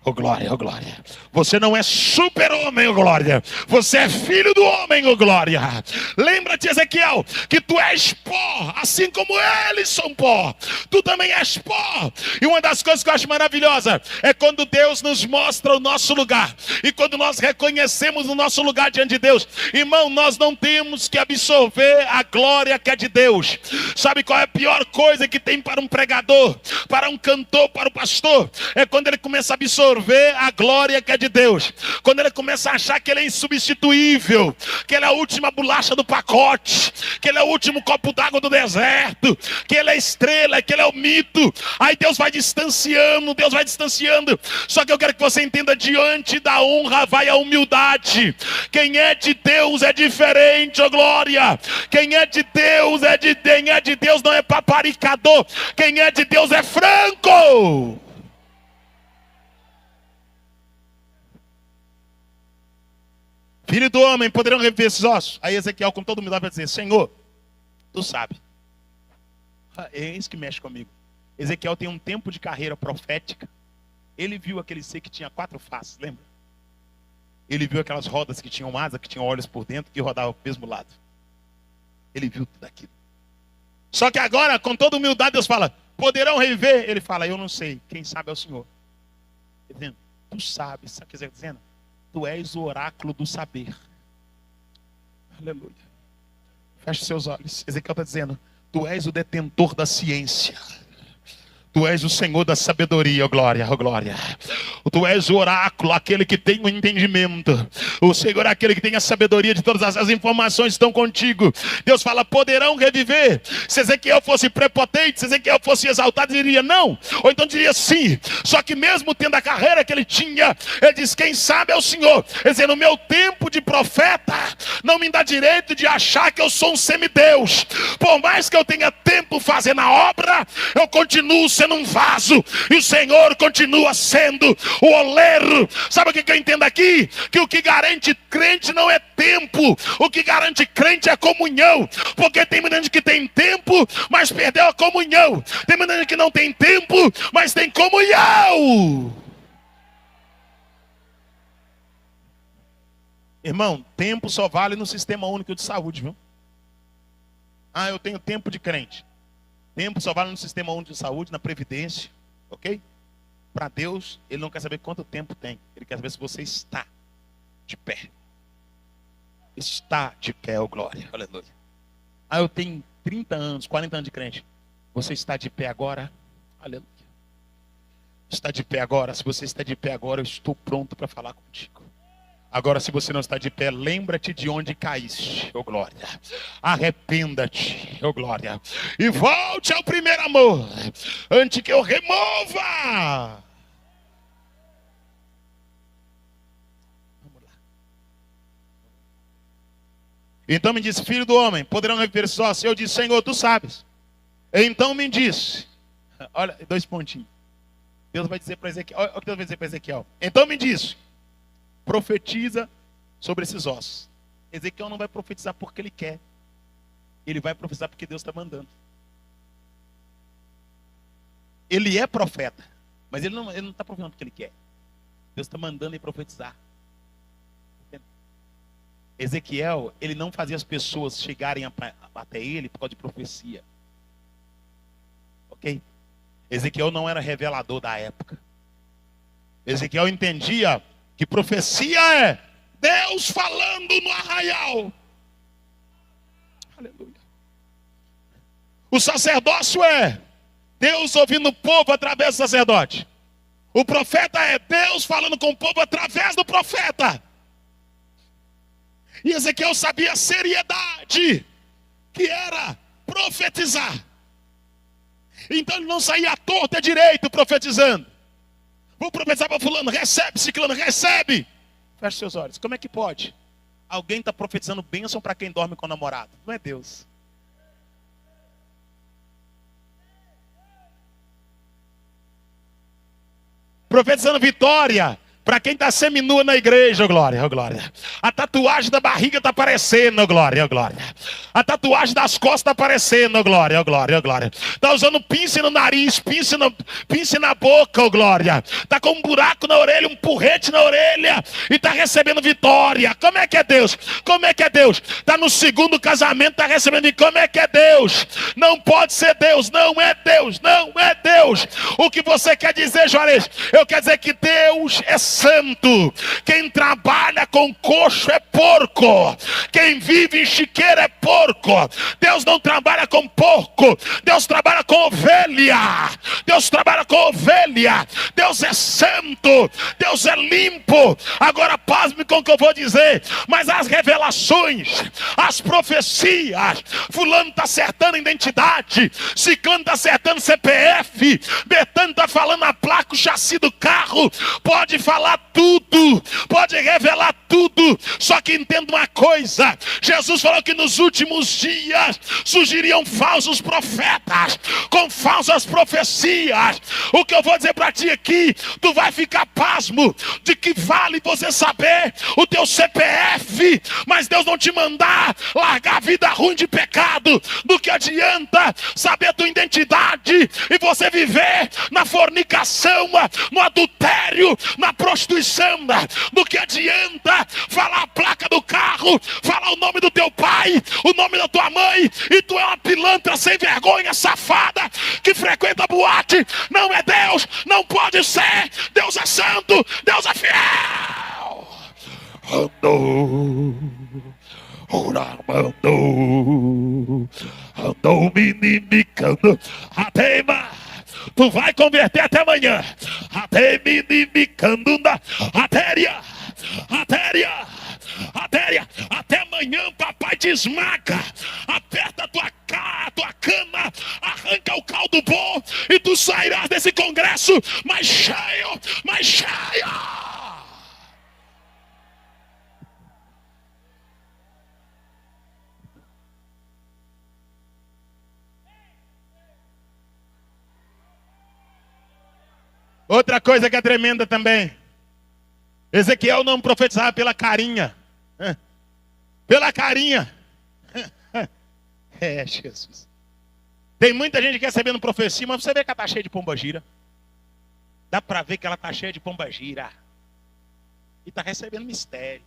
Oh glória, oh glória. Você não é super-homem, oh glória. Você é filho do homem, oh glória. Lembra-te, Ezequiel, que tu és pó, assim como eles são pó. Tu também és pó. E uma das coisas que eu acho maravilhosa é quando Deus nos mostra o nosso lugar. E quando nós reconhecemos o nosso lugar diante de Deus. Irmão, nós não temos que absorver a glória que é de Deus. Sabe qual é a pior coisa que tem para um pregador, para um cantor, para o pastor? É quando ele começa a absorver a glória que é de Deus. Quando ele começa a achar que ele é insubstituível, que ele é a última bolacha do pacote, que ele é o último copo d'água do deserto, que ele é estrela, que ele é o mito. Aí Deus vai distanciando, Deus vai distanciando. Só que eu quero que você entenda, diante da honra vai a humildade. Quem é de Deus é diferente, ó glória. Quem é de Deus quem é de Deus não é paparicador. Quem é de Deus é franco. Filho do homem, poderão reviver esses ossos? Aí Ezequiel com toda humildade vai dizer, Senhor, tu sabe. É isso que mexe comigo. Ezequiel tem um tempo de carreira profética. Ele viu aquele ser que tinha 4 faces, lembra? Ele viu aquelas rodas que tinham asa, que tinham olhos por dentro, que rodavam para o mesmo lado. Ele viu tudo aquilo. Só que agora, com toda humildade, Deus fala, poderão reviver? Ele fala, eu não sei, quem sabe é o Senhor. Ele dizendo, tu sabes, sabe o que ele está dizendo? Tu és o oráculo do saber. Aleluia. Feche seus olhos. Ezequiel está dizendo, tu és o detentor da ciência. Tu és o Senhor da sabedoria, ó glória, ó glória. Tu és o oráculo, aquele que tem o entendimento. O Senhor é aquele que tem a sabedoria de todas as informações estão contigo. Deus fala, poderão reviver. Se Ezequiel fosse prepotente, se Ezequiel fosse exaltado, diria não. Ou então diria sim. Só que mesmo tendo a carreira que ele tinha, ele diz, quem sabe é o Senhor. Ele diz, no meu tempo de profeta, não me dá direito de achar que eu sou um semideus. Por mais que eu tenha tempo fazendo a obra, eu continuo sendo um vaso, e o Senhor continua sendo o oleiro. Sabe o que eu entendo aqui? Que o que garante crente não é tempo, o que garante crente é comunhão. Porque tem muita gente que tem tempo, mas perdeu a comunhão. Tem muita gente que não tem tempo, mas tem comunhão. Irmão, tempo só vale no sistema único de saúde, viu? Ah, eu tenho tempo de crente. Tempo só vale no sistema único de saúde, na previdência, ok? Para Deus, Ele não quer saber quanto tempo tem. Ele quer saber se você está de pé. Está de pé, ó glória, aleluia. Ah, eu tenho 30 anos, 40 anos de crente. Você está de pé agora? Aleluia. Está de pé agora? Se você está de pé agora, eu estou pronto para falar contigo. Agora, se você não está de pé, lembra-te de onde caíste, ô glória. Arrependa-te, ô glória. E volte ao primeiro amor, antes que eu remova. Vamos lá. Então me disse, filho do homem, poderão reviver esses ossos? Eu disse, Senhor, tu sabes. Então me disse, olha, 2 pontinhos. Deus vai dizer para Ezequiel, olha o que Deus vai dizer para Ezequiel. Então me disse, profetiza sobre esses ossos. Ezequiel não vai profetizar porque ele quer. Ele vai profetizar porque Deus está mandando. Ele é profeta, mas ele não está profetizando porque ele quer. Deus está mandando ele profetizar. Ezequiel, ele não fazia as pessoas chegarem até ele por causa de profecia. Ok? Ezequiel não era revelador da época. Ezequiel entendia que profecia é Deus falando no arraial. Aleluia. O sacerdócio é Deus ouvindo o povo através do sacerdote. O profeta é Deus falando com o povo através do profeta. E Ezequiel sabia a seriedade que era profetizar. Então ele não saía à torta direito profetizando. Vou profetizar para fulano, recebe, ciclano, recebe. Feche seus olhos. Como é que pode? Alguém está profetizando bênção para quem dorme com o namorado. Não é Deus. Profetizando vitória para quem está seminua na igreja, oh glória, oh glória. A tatuagem da barriga está aparecendo, oh glória, oh glória. A tatuagem das costas está aparecendo, oh glória, oh glória, oh glória. Está usando pince no nariz, pince na boca, oh glória. Está com um buraco na orelha, um porrete na orelha e está recebendo vitória. Como é que é Deus? Como é que é Deus? Está no segundo casamento, está recebendo. Como é que é Deus? Não pode ser Deus, não é Deus, não é Deus. O que você quer dizer, Juarez? Eu quero dizer que Deus é santo. Quem trabalha com coxo é porco. Quem vive em chiqueira é porco. Deus não trabalha com porco. Deus trabalha com ovelha. Deus trabalha com ovelha. Deus é santo. Deus é limpo. Agora pasme com o que eu vou dizer. Mas as revelações, as profecias, fulano está acertando a identidade, ciclano está acertando CPF, Betano está falando a placa, o chassi do carro, pode falar tudo, pode revelar tudo, só que entenda uma coisa, Jesus falou que nos últimos dias surgiriam falsos profetas, com falsas profecias. O que eu vou dizer para ti aqui, tu vai ficar pasmo, de que vale você saber o teu CPF, mas Deus não te mandar largar a vida ruim de pecado, do que adianta saber a tua identidade, e você viver na fornicação, no adultério, na prostituição. Do que adianta falar a placa do carro, falar o nome do teu pai, o nome da tua mãe, e tu é uma pilantra sem vergonha, safada, que frequenta boate. Não é Deus, não pode ser. Deus é santo, Deus é fiel. Andou me inimicando a teima. Tu vai converter até amanhã. Até me inimicando na artéria. Até amanhã papai te esmaga. Aperta a tua cama. Arranca o caldo bom. E tu sairás desse congresso mais cheio, mais cheio. Outra coisa que é tremenda também. Ezequiel não profetizava pela carinha. Pela carinha. É, Jesus. Tem muita gente que recebendo profecia, mas você vê que ela está cheia de pombagira. Dá para ver que ela está cheia de pombagira. E está recebendo mistério.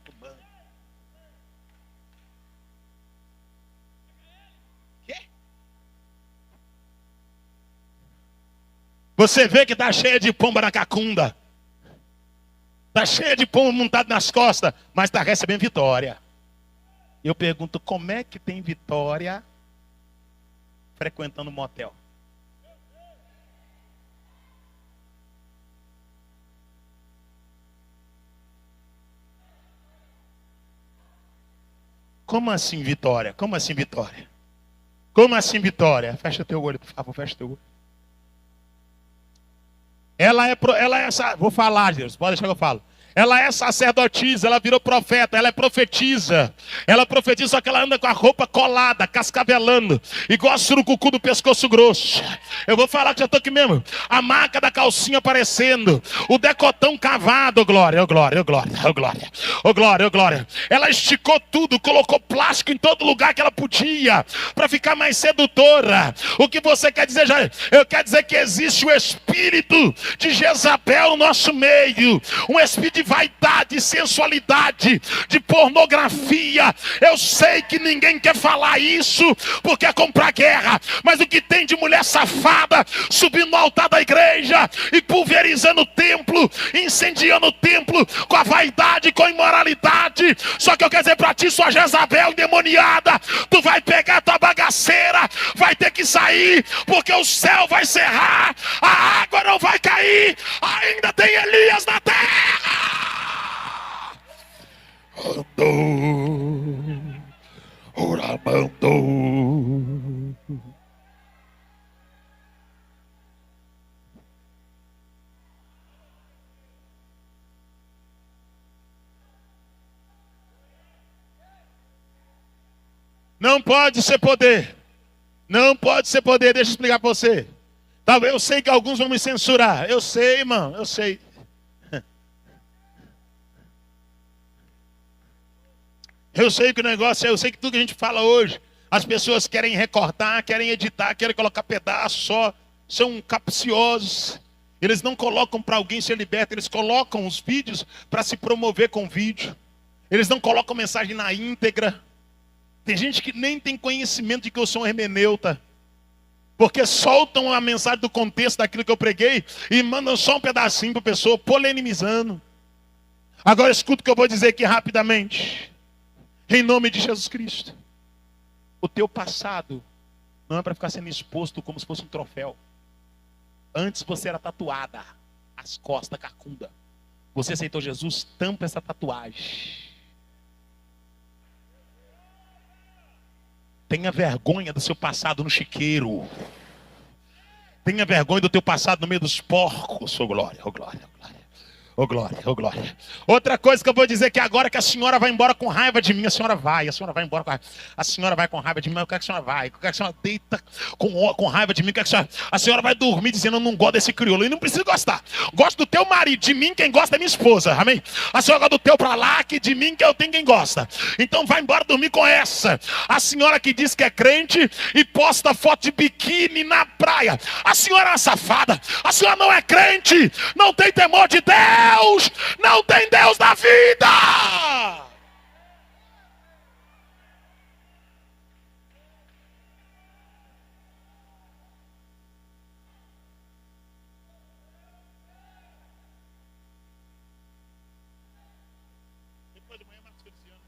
Você vê que está cheia de pomba na cacunda. Está cheia de pomba montado nas costas. Mas está recebendo vitória. Eu pergunto, como é que tem vitória frequentando um motel? Como assim vitória? Como assim vitória? Como assim vitória? Fecha teu olho, por favor, fecha teu olho. Ela é essa, vou falar, Deus, pode deixar que eu falo. Ela é sacerdotisa, ela virou profeta, ela é profetiza. Ela profetiza, só que ela anda com a roupa colada, cascavelando, igual a surucucu do pescoço grosso. Eu vou falar que já estou aqui mesmo. A marca da calcinha aparecendo, o decotão cavado, oh glória, oh glória, oh glória, oh glória, oh glória, oh glória. Ela esticou tudo, colocou plástico em todo lugar que ela podia, para ficar mais sedutora. O que você quer dizer, Jair? Eu quero dizer que existe o espírito de Jezabel no nosso meio, um espírito de vaidade, sensualidade, de pornografia. Eu sei que ninguém quer falar isso, porque é comprar guerra. Mas o que tem de mulher safada subindo no altar da igreja e pulverizando o templo, incendiando o templo com a vaidade, com a imoralidade. Só que eu quero dizer para ti, sua Jezabel endemoniada, tu vai pegar tua bagaceira, vai ter que sair, porque o céu vai cerrar, a água não vai cair, ainda tem Elias na terra. Andou, oramandou. Não pode ser poder. Não pode ser poder. Deixa eu explicar para você. Talvez eu sei que alguns vão me censurar. Eu sei, irmão. Eu sei. Eu sei que o negócio é. Eu sei que tudo que a gente fala hoje, as pessoas querem recortar, querem editar, querem colocar pedaço só. São capciosos. Eles não colocam para alguém ser liberto. Eles colocam os vídeos para se promover com vídeo. Eles não colocam mensagem na íntegra. Tem gente que nem tem conhecimento de que eu sou um hermeneuta. Porque soltam a mensagem do contexto daquilo que eu preguei e mandam só um pedacinho para a pessoa, polemizando. Agora escuta o que eu vou dizer aqui rapidamente. Em nome de Jesus Cristo. O teu passado não é para ficar sendo exposto como se fosse um troféu. Antes você era tatuada, as costas carcunda. Você aceitou Jesus, tampa essa tatuagem. Tenha vergonha do seu passado no chiqueiro. Tenha vergonha do teu passado no meio dos porcos. Oh glória, oh glória, oh glória. Oh glória, oh glória. Outra coisa que eu vou dizer que agora que a senhora vai embora com raiva de mim, a senhora vai embora com raiva. A senhora vai com raiva de mim, mas eu quero que a senhora vai. Eu quero que a senhora deita com raiva de mim, eu quero que a senhora vai dormir dizendo eu não gosto desse crioulo. E não precisa gostar. Gosto do teu marido, de mim quem gosta é minha esposa, amém? A senhora gosta do teu pra lá, que de mim que eu tenho quem gosta. Então vai embora dormir com essa. A senhora que diz que é crente e posta foto de biquíni na praia. A senhora é uma safada. A senhora não é crente, não tem temor de Deus. Não tem Deus na vida. Depois de manhã, Marcos Feliciano.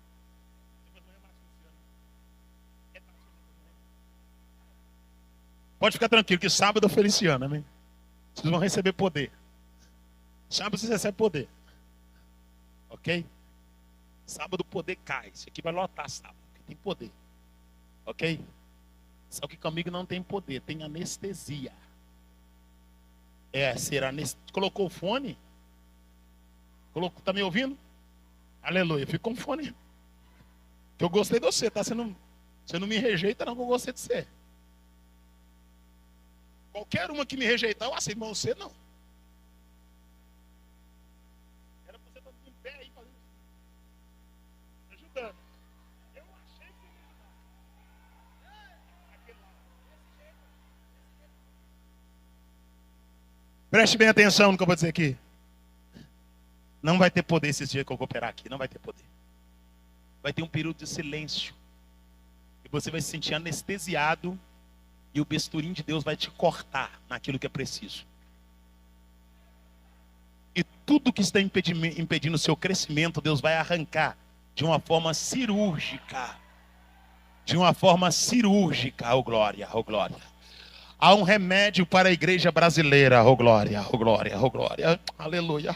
Pode ficar tranquilo que sábado é Feliciano, amém? Vocês vão receber poder. Sábado você recebe poder. Ok? Sábado o poder cai. Isso aqui vai lotar sábado, porque tem poder. Ok? Só que comigo não tem poder, tem anestesia. É, ser anestesia. Colocou o fone? Tá me ouvindo? Aleluia, fica com o fone. Que eu gostei de você, tá? Você não me rejeita não, que eu gostei de você. Qualquer uma que me rejeitar, eu aceito, mas você não. Eu achei que preste bem atenção no que eu vou dizer aqui. Não vai ter poder esses dias que eu vou operar aqui. Não vai ter poder. Vai ter um período de silêncio. E você vai se sentir anestesiado. E o besturim de Deus vai te cortar naquilo que é preciso. E tudo que está impedindo o seu crescimento, Deus vai arrancar. De uma forma cirúrgica. De uma forma cirúrgica, oh glória, oh glória. Há um remédio para a igreja brasileira, oh glória, oh glória, oh glória. Aleluia.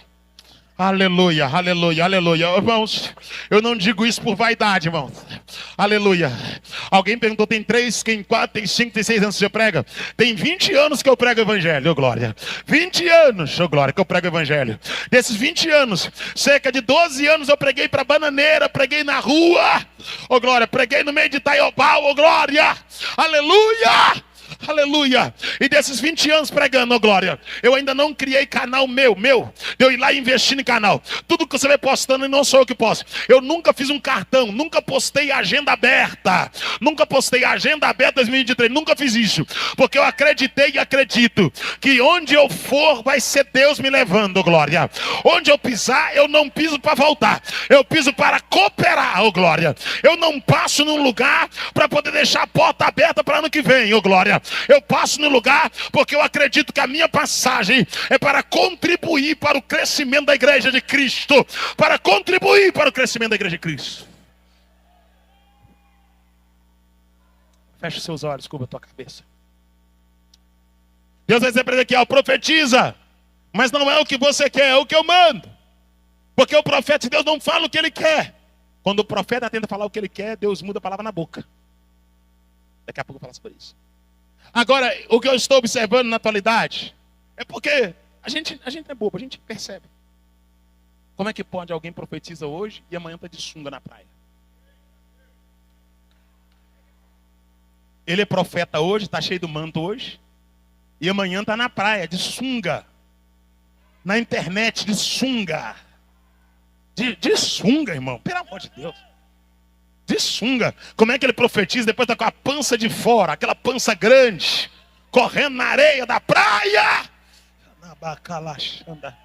Aleluia, aleluia, aleluia. Irmãos, eu não digo isso por vaidade, irmãos. Aleluia. Alguém perguntou, tem 3, tem 4, tem 5, tem 6 anos que você prega? Tem 20 anos que eu prego o evangelho, oh glória. 20 anos, oh glória, que eu prego o evangelho. Desses 20 anos, cerca de 12 anos eu preguei para Bananeira, preguei na rua, oh glória. Preguei no meio de Itaiobá, oh glória. Aleluia. Aleluia. E desses 20 anos pregando, oh glória, eu ainda não criei canal meu, de eu ir lá e investir em canal. Tudo que você vai postando, e não sou eu que posto. Eu nunca fiz um cartão, nunca postei agenda aberta. Nunca postei agenda aberta 2023, nunca fiz isso. Porque eu acreditei e acredito que onde eu for vai ser Deus me levando, oh glória. Onde eu pisar, eu não piso para voltar. Eu piso para cooperar, oh glória. Eu não passo num lugar para poder deixar a porta aberta para ano que vem, oh glória. Eu passo no lugar porque eu acredito que a minha passagem é para contribuir para o crescimento da igreja de Cristo. Para contribuir para o crescimento da igreja de Cristo. Feche os seus olhos, curva a tua cabeça. Deus vai dizer para Ezequiel, profetiza, mas não é o que você quer, é o que eu mando. Porque o profeta de Deus não fala o que ele quer. Quando o profeta tenta falar o que ele quer, Deus muda a palavra na boca. Daqui a pouco eu vou falar sobre isso. Agora, o que eu estou observando na atualidade é porque a gente é bobo, a gente percebe. Como é que pode alguém profetiza hoje e amanhã está de sunga na praia? Ele é profeta hoje, está cheio do manto hoje, e amanhã está na praia, de sunga. Na internet, de sunga. De sunga, irmão, pelo amor de Deus. De sunga. Como é que ele profetiza? Depois está com a pança de fora, aquela pança grande, correndo na areia da praia. Na bacalaxanda.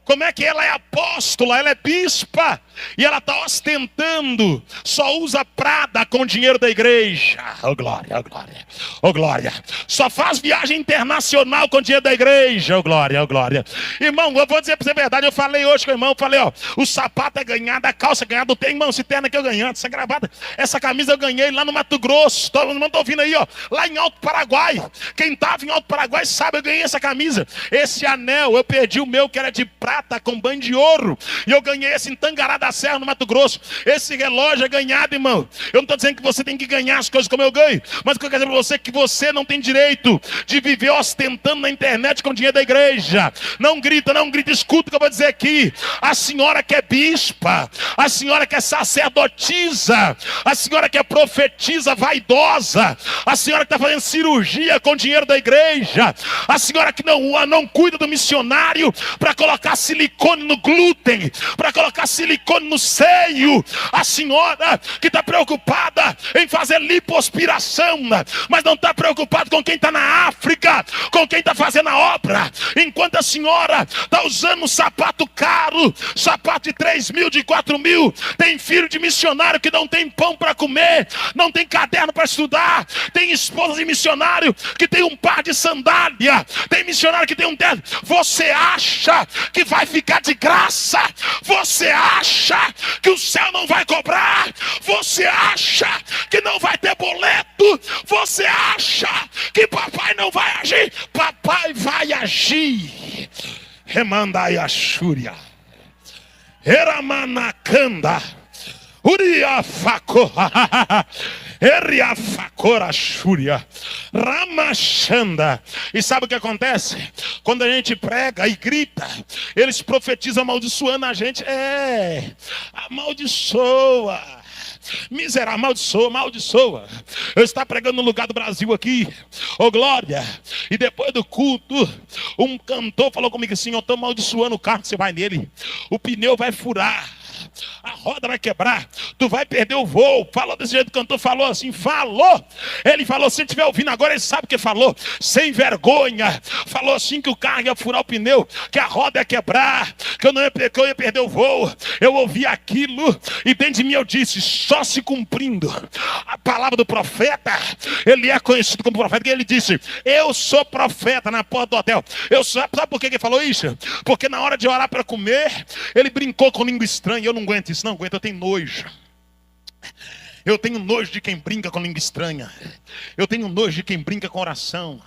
Como é que ela é apóstola, ela é bispa, e ela está ostentando, só usa Prada com o dinheiro da igreja. Oh glória, oh glória, oh glória. Só faz viagem internacional com o dinheiro da igreja. Oh glória, oh glória. Irmão, eu vou dizer para você a verdade, eu falei hoje com o irmão, eu falei, ó, o sapato é ganhado, a calça é ganhada, tem, irmão, esse terno que eu ganhei, essa gravata, essa camisa eu ganhei lá no Mato Grosso, todo mundo tá ouvindo aí, ó, lá em Alto Paraguai. Quem estava em Alto Paraguai sabe, eu ganhei essa camisa. Esse anel, eu perdi o meu que era de prata, com banho de ouro, e eu ganhei esse em Tangará da Serra, no Mato Grosso. Esse relógio é ganhado, irmão. Eu não estou dizendo que você tem que ganhar as coisas como eu ganho, mas o que eu quero dizer para você é que você não tem direito de viver ostentando na internet com o dinheiro da igreja. Não grita, escuta o que eu vou dizer aqui. A senhora que é bispa, a senhora que é sacerdotisa, a senhora que é profetisa vaidosa, a senhora que está fazendo cirurgia com o dinheiro da igreja, a senhora que não cuida do missionário para colocar silicone no glúten, para colocar silicone no seio, a senhora que está preocupada em fazer lipoaspiração, mas não está preocupada com quem está na África, com quem está fazendo a obra, enquanto a senhora está usando um sapato caro, sapato de 3 mil, de 4 mil, tem filho de missionário que não tem pão para comer, não tem caderno para estudar, tem esposa de missionário que tem um par de sandália, tem missionário que tem um terno. Você acha que vai ficar de graça? Você acha que o céu não vai cobrar? Você acha que não vai ter boleto? Você acha que papai não vai agir? Papai vai agir. Remandai a Xúria, Eramanacanda, Uriafako, Eriafakora Xúria, Ramachanda. E sabe o que acontece? Quando a gente prega e grita, eles profetizam amaldiçoando a gente. Amaldiçoa. Miserável, amaldiçoa, amaldiçoa. Eu estava pregando no lugar do Brasil aqui, oh glória, e depois do culto, um cantor falou comigo assim: eu estou amaldiçoando o carro que você vai nele, o pneu vai furar, a roda vai quebrar, tu vai perder o voo. Falou desse jeito, o cantor falou assim, falou. Ele falou, se estiver ouvindo agora, ele sabe o que falou, sem vergonha. Falou assim que o carro ia furar o pneu, que a roda ia quebrar, que eu ia perder o voo. Eu ouvi aquilo e dentro de mim eu disse, só se cumprindo a palavra do profeta. Ele é conhecido como profeta, que ele disse, eu sou profeta na porta do hotel. Sabe por que ele falou isso? Porque na hora de orar para comer, ele brincou com língua estranha. Eu não aguento isso, não aguento, eu tenho nojo. Eu tenho nojo de quem brinca com língua estranha. Eu tenho nojo de quem brinca com oração.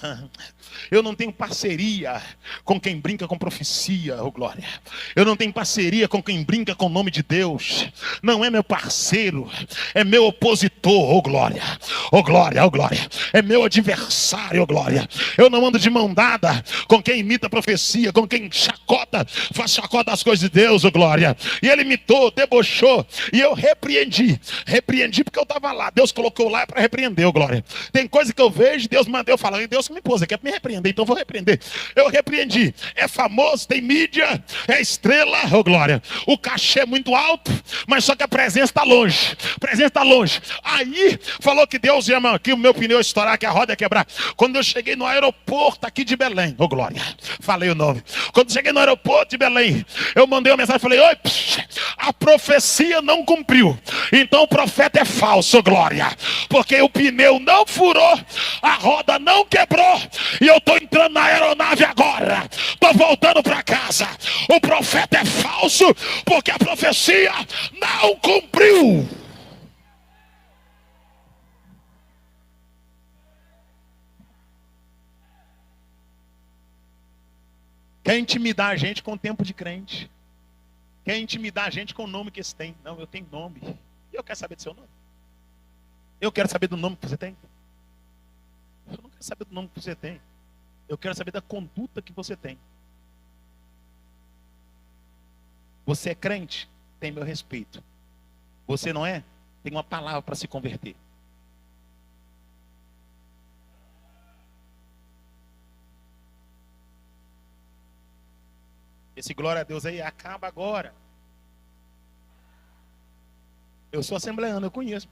Eu não tenho parceria com quem brinca com profecia, oh glória. Eu não tenho parceria com quem brinca com o nome de Deus. Não é meu parceiro, é meu opositor, oh glória. Oh glória, oh glória. É meu adversário, oh glória. Eu não ando de mão dada com quem imita a profecia, com quem chacota, faz chacota das coisas de Deus, oh glória. E ele imitou, debochou, e eu repreendi porque eu estava lá. Deus colocou lá para repreender, oh glória. Tem coisa que eu vejo, Deus mandou eu falar, e Deus que me pôs, quer me repreender, então eu vou repreender. Eu repreendi. É famoso, tem mídia, é estrela, oh glória. O cachê é muito alto, mas só que a presença está longe. A presença está longe. Aí falou que Deus ia que o meu pneu estourar, que a roda ia quebrar. Quando eu cheguei no aeroporto aqui de Belém, oh glória, falei o nome. Quando cheguei no aeroporto de Belém, eu mandei uma mensagem, falei, oi, a profecia não cumpriu. Então o profeta é falso, oh glória. Porque o pneu não furou, a roda não quebrou, e eu estou entrando na aeronave agora, estou voltando para casa. O profeta é falso, porque a profecia não cumpriu. Quer intimidar a gente com o tempo de crente. Quer intimidar a gente com o nome que eles têm. Não, eu tenho nome. E eu quero saber do seu nome. Eu quero saber do nome que você tem. Eu não quero saber do nome que você tem. Eu quero saber da conduta que você tem. Você é crente? Tem meu respeito. Você não é? Tem uma palavra para se converter. Esse glória a Deus aí acaba agora. Eu sou assembleano, eu conheço.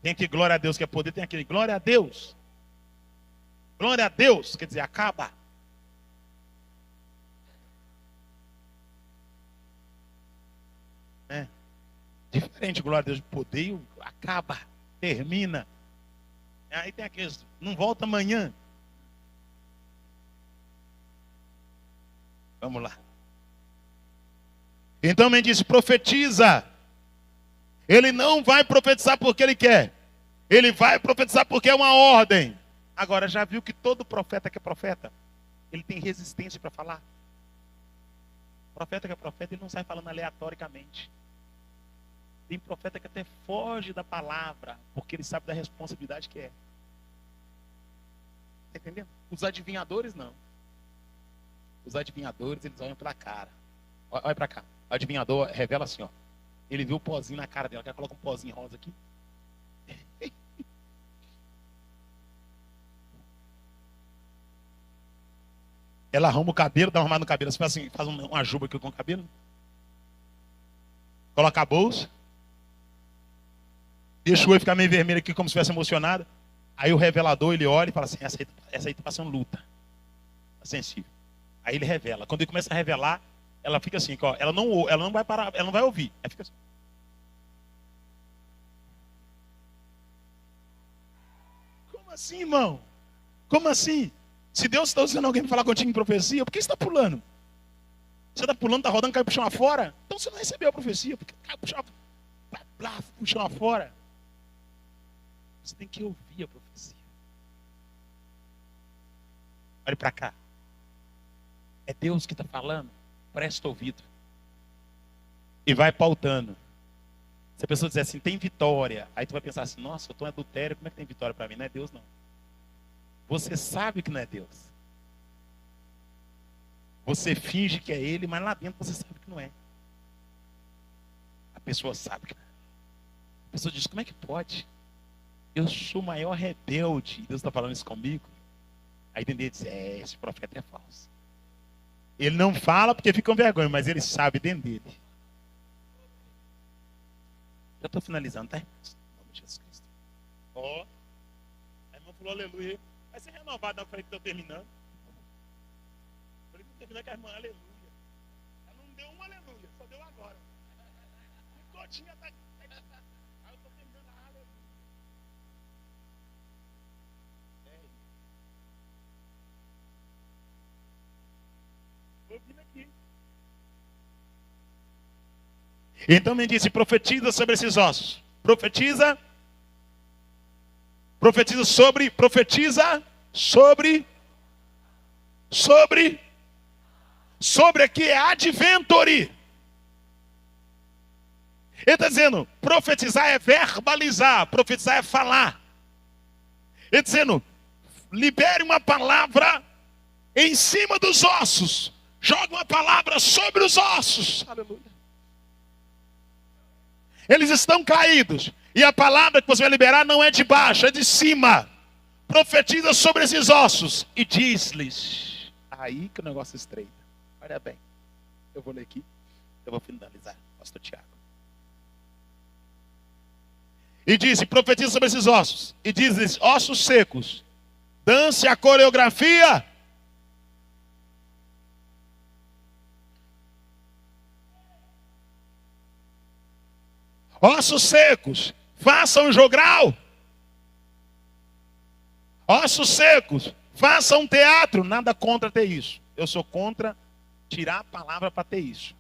Tem aqui glória a Deus que é poder, tem aquele glória a Deus. Glória a Deus, quer dizer, acaba. É. Diferente, glória a Deus de poder, acaba, termina. Aí tem aqueles, não volta amanhã. Vamos lá. Então ele disse, profetiza. Ele não vai profetizar porque ele quer. Ele vai profetizar porque é uma ordem. Agora, já viu que todo profeta que é profeta, ele tem resistência para falar? O profeta que é profeta, ele não sai falando aleatoriamente. Tem profeta que até foge da palavra, porque ele sabe da responsabilidade que é. Está entendendo? Os adivinhadores não. Os adivinhadores, eles olham pela cara. Olha para cá. O adivinhador revela assim, ó. Ele viu o pozinho na cara dela. Quer colocar um pozinho rosa aqui? Ela arruma o cabelo, dá uma arrumada no cabelo. Você faz assim, faz uma juba aqui com o cabelo. Coloca a bolsa. Deixa o olho ficar meio vermelho aqui, como se estivesse emocionada. Aí o revelador, ele olha e fala assim, essa aí tá passando luta. Tá sensível. Aí ele revela. Quando ele começa a revelar, ela fica assim, ó, ela não vai parar, ela não vai ouvir. Ela fica assim. Como assim, irmão? Como assim? Se Deus está usando alguém para falar contigo em profecia, por que você está pulando? Você está pulando, está rodando, caiu pro chão afora? Então você não recebeu a profecia, porque caiu pro chão, pro chão afora. Você tem que ouvir a profecia. Olhe para cá. É Deus que está falando. Presta ouvido. E vai pautando. Se a pessoa dizer assim, tem vitória. Aí tu vai pensar assim, nossa, eu estou em adultério, como é que tem vitória para mim? Não é Deus, não. Você sabe que não é Deus. Você finge que é Ele, mas lá dentro você sabe que não é. A pessoa sabe que não é. A pessoa diz, como é que pode? Eu sou o maior rebelde. Deus está falando isso comigo. Aí entender diz, esse profeta é falso. Ele não fala porque fica com vergonha, mas ele sabe dentro dele. Já estou finalizando, tá? Em nome de Jesus Cristo. Ó, a irmã falou aleluia. Vai ser renovado, eu falei que estou terminando. Eu falei que estou terminando com a irmã, aleluia. Ela não deu um aleluia, só deu agora. Um gotinha tá. Aí eu estou terminando a aleluia. Ouvindo aqui. Então me disse, profetiza sobre esses ossos. Profetiza sobre Sobre aqui é adventure. Ele está dizendo, profetizar é verbalizar, profetizar é falar. Ele está dizendo, libere uma palavra em cima dos ossos. Joga uma palavra sobre os ossos. Aleluia. Eles estão caídos. E a palavra que você vai liberar não é de baixo, é de cima. Profetiza sobre esses ossos e diz-lhes. Aí que o negócio estreita. Olha bem, eu vou ler aqui, eu vou finalizar, pastor Tiago. E disse, profetiza sobre esses ossos. E diz-lhes, ossos secos, dance a coreografia. Ossos secos, façam um jogral. Ossos secos, façam um teatro. Nada contra ter isso. Eu sou contra tirar a palavra para ter isso.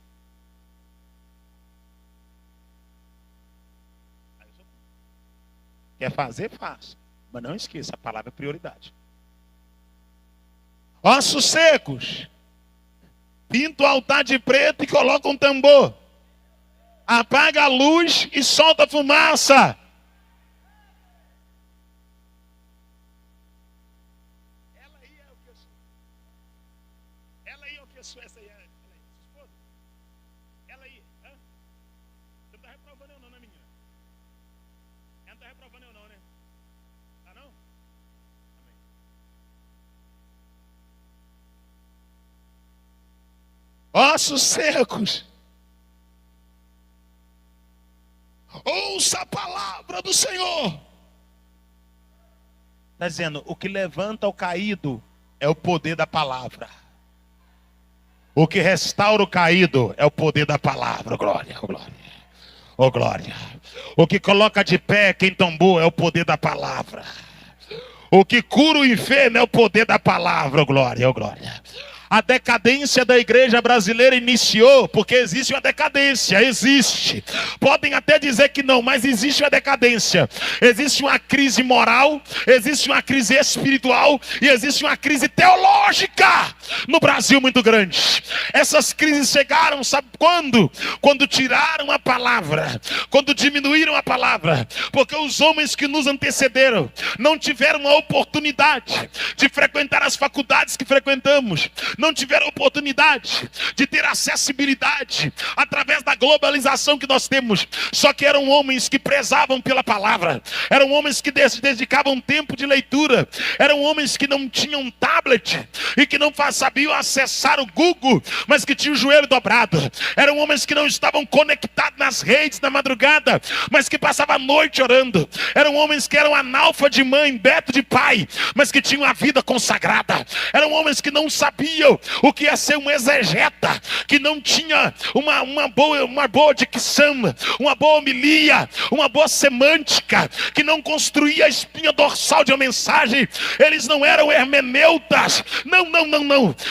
Quer fazer, faça. Mas não esqueça, a palavra é prioridade. Ossos secos, pinta o altar de preto e coloca um tambor. Apaga a luz e solta a fumaça. Ela aí é o que eu sou. Ela aí é o que eu sou. Essa aí é ela aí, sua esposa? Ela aí, hã? Você não está reprovando eu não, né, menina? Ela não está reprovando eu não, né? Tá não? Amém. Ossos secos. Ouça a palavra do Senhor. Está dizendo, o que levanta o caído é o poder da palavra. O que restaura o caído é o poder da palavra. Glória, oh glória, oh glória. O que coloca de pé quem tombou é o poder da palavra. O que cura o enfermo é o poder da palavra. Oh glória, oh glória. A decadência da igreja brasileira iniciou porque existe uma decadência, existe. Podem até dizer que não, mas existe uma decadência. Existe uma crise moral, existe uma crise espiritual e existe uma crise teológica no Brasil muito grande. Essas crises chegaram, sabe quando? Quando tiraram a palavra, quando diminuíram a palavra, porque os homens que nos antecederam não tiveram a oportunidade de frequentar as faculdades que frequentamos, não tiveram oportunidade de ter acessibilidade através da globalização que nós temos. Só que eram homens que prezavam pela palavra, eram homens que dedicavam tempo de leitura, eram homens que não tinham tablet e que não sabiam acessar o Google, mas que tinham o joelho dobrado. Eram homens que não estavam conectados nas redes na madrugada, mas que passavam a noite orando. Eram homens que eram analfa de mãe, beto de pai, mas que tinham a vida consagrada. Eram homens que não sabiam o que é ser um exegeta, que não tinha uma boa dicção, uma boa homilia, uma boa semântica, que não construía a espinha dorsal de uma mensagem. Eles não eram hermeneutas, não,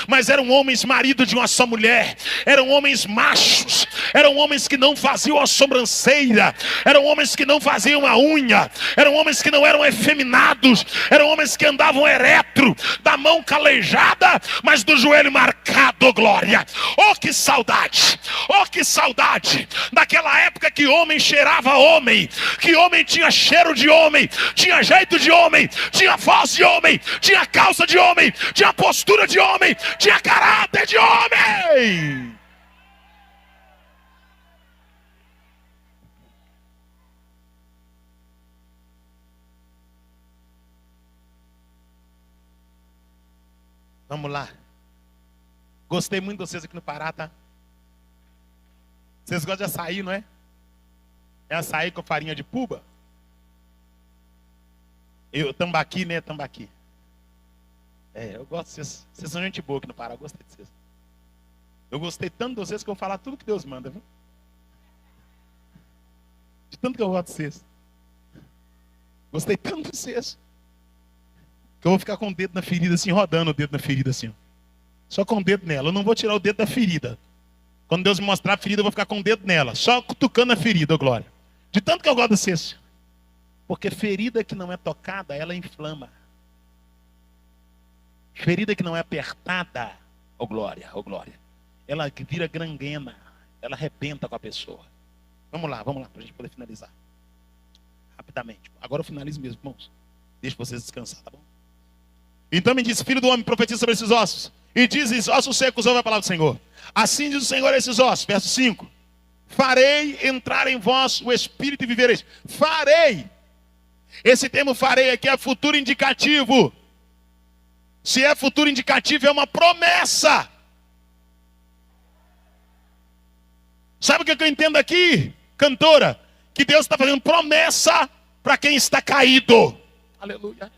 mas eram homens marido de uma só mulher, eram homens machos, eram homens que não faziam a sobrancelha, eram homens que não faziam a unha, eram homens que não eram efeminados, eram homens que andavam eretro, da mão calejada, mas do joelho marcado, glória. Oh que saudade, oh que saudade daquela época que homem cheirava homem, que homem tinha cheiro de homem, tinha jeito de homem, tinha voz de homem, tinha calça de homem, tinha postura de homem, tinha caráter de homem. Vamos lá. Gostei muito de vocês aqui no Pará, tá? Vocês gostam de açaí, não é? É açaí com farinha de puba? Tambaqui, né? Tambaqui. Eu gosto de vocês. Vocês são gente boa aqui no Pará, eu gostei de vocês. Eu gostei tanto de vocês que eu vou falar tudo que Deus manda, viu? De tanto que eu gosto de vocês. Gostei tanto de vocês que eu vou ficar com o dedo na ferida assim, rodando o dedo na ferida assim, ó. Só com o dedo nela, eu não vou tirar o dedo da ferida. Quando Deus me mostrar a ferida, eu vou ficar com o dedo nela, só cutucando a ferida, glória. De tanto que eu gosto de vocês. Porque ferida que não é tocada, ela inflama. Ferida que não é apertada, ô glória, ela vira gangrena, ela arrebenta com a pessoa. Vamos lá, para a gente poder finalizar. Rapidamente. Agora eu finalizo mesmo, irmãos. Deixa vocês descansar, tá bom? Então me disse, filho do homem, profetiza sobre esses ossos. E diz, ossos secos, ouve a palavra do Senhor. Assim diz o Senhor a esses ossos, verso 5. Farei entrar em vós o Espírito e vivereis. Farei. Esse termo farei aqui é futuro indicativo. Se é futuro indicativo, é uma promessa. Sabe o que eu entendo aqui, cantora? Que Deus está fazendo promessa para quem está caído. Aleluia.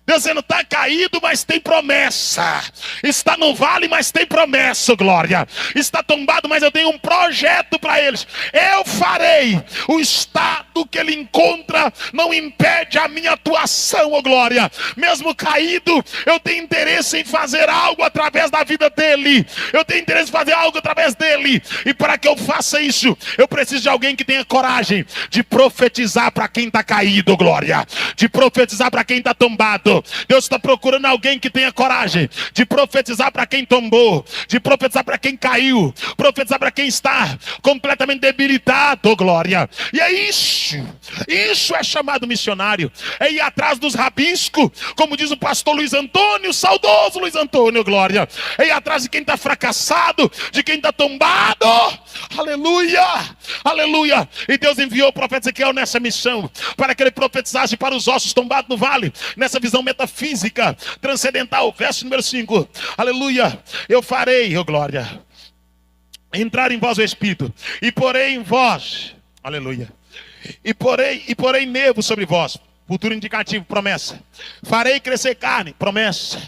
Deus, você não está caído, mas tem promessa. Está no vale, mas tem promessa, glória. Está tombado, mas eu tenho um projeto para eles. Eu farei. O estado que ele encontra não impede a minha atuação, oh glória. Mesmo caído, eu tenho interesse em fazer algo através da vida dele. Eu tenho interesse em fazer algo através dele. E para que eu faça isso, eu preciso de alguém que tenha coragem de profetizar para quem está caído, glória. De profetizar para quem está tombado. Deus está procurando alguém que tenha coragem de profetizar para quem tombou, de profetizar para quem caiu, profetizar para quem está completamente debilitado, glória. E é isso é chamado missionário. É ir atrás dos rabiscos, como diz o pastor Luiz Antônio, saudoso Luiz Antônio, glória. É ir atrás de quem está fracassado, de quem está tombado. Aleluia, aleluia. E Deus enviou o profeta Ezequiel nessa missão, para que ele profetizasse para os ossos tombados no vale, nessa visão metafísica, transcendental. Verso número 5, aleluia. Eu farei, oh glória, entrar em vós o Espírito, e porei em vós, aleluia, e porei nevo sobre vós. Futuro indicativo, promessa. Farei crescer carne, promessa.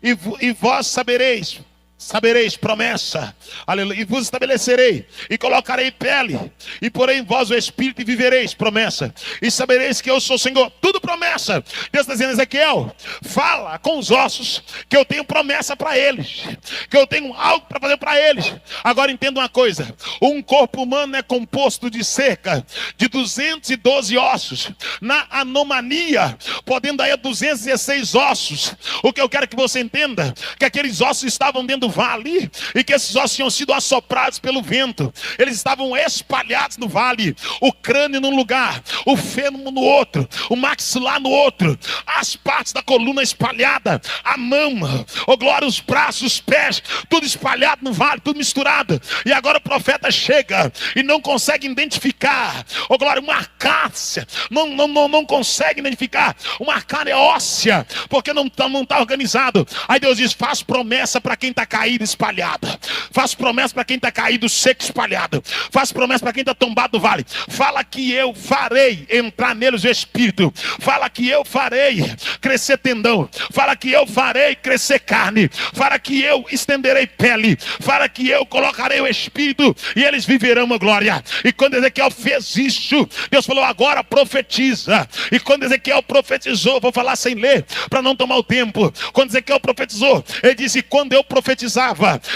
E vós sabereis, promessa, aleluia, e vos estabelecerei, e colocarei pele, e porei em vós o Espírito e vivereis, promessa, e sabereis que eu sou o Senhor, tudo promessa. Deus está dizendo, Ezequiel, fala com os ossos, que eu tenho promessa para eles, que eu tenho algo para fazer para eles. Agora entenda uma coisa, um corpo humano é composto de cerca de 212 ossos, na anomania, podendo aí 216 ossos. O que eu quero que você entenda, que aqueles ossos estavam dentro do vale, e que esses ossos tinham sido assoprados pelo vento. Eles estavam espalhados no vale, o crânio num lugar, o fêmur no outro, o maxilar no outro, as partes da coluna espalhada, a mama, oh glória, os braços, os pés, tudo espalhado no vale, tudo misturado. E agora o profeta chega e não consegue identificar, oh glória, uma arcácia, não consegue identificar uma arcária óssea, porque não está organizado. Aí Deus diz, faz promessa para quem está caído, espalhado. Faz promessa para quem está caído, seco, espalhado. Faz promessa para quem está tombado no vale. Fala que eu farei entrar neles o Espírito. Fala que eu farei crescer tendão. Fala que eu farei crescer carne. Fala que eu estenderei pele. Fala que eu colocarei o Espírito e eles viverão a glória. E quando Ezequiel fez isso, Deus falou, agora profetiza. E quando Ezequiel profetizou, vou falar sem ler, para não tomar o tempo. Quando Ezequiel profetizou, ele disse, quando eu profetizava,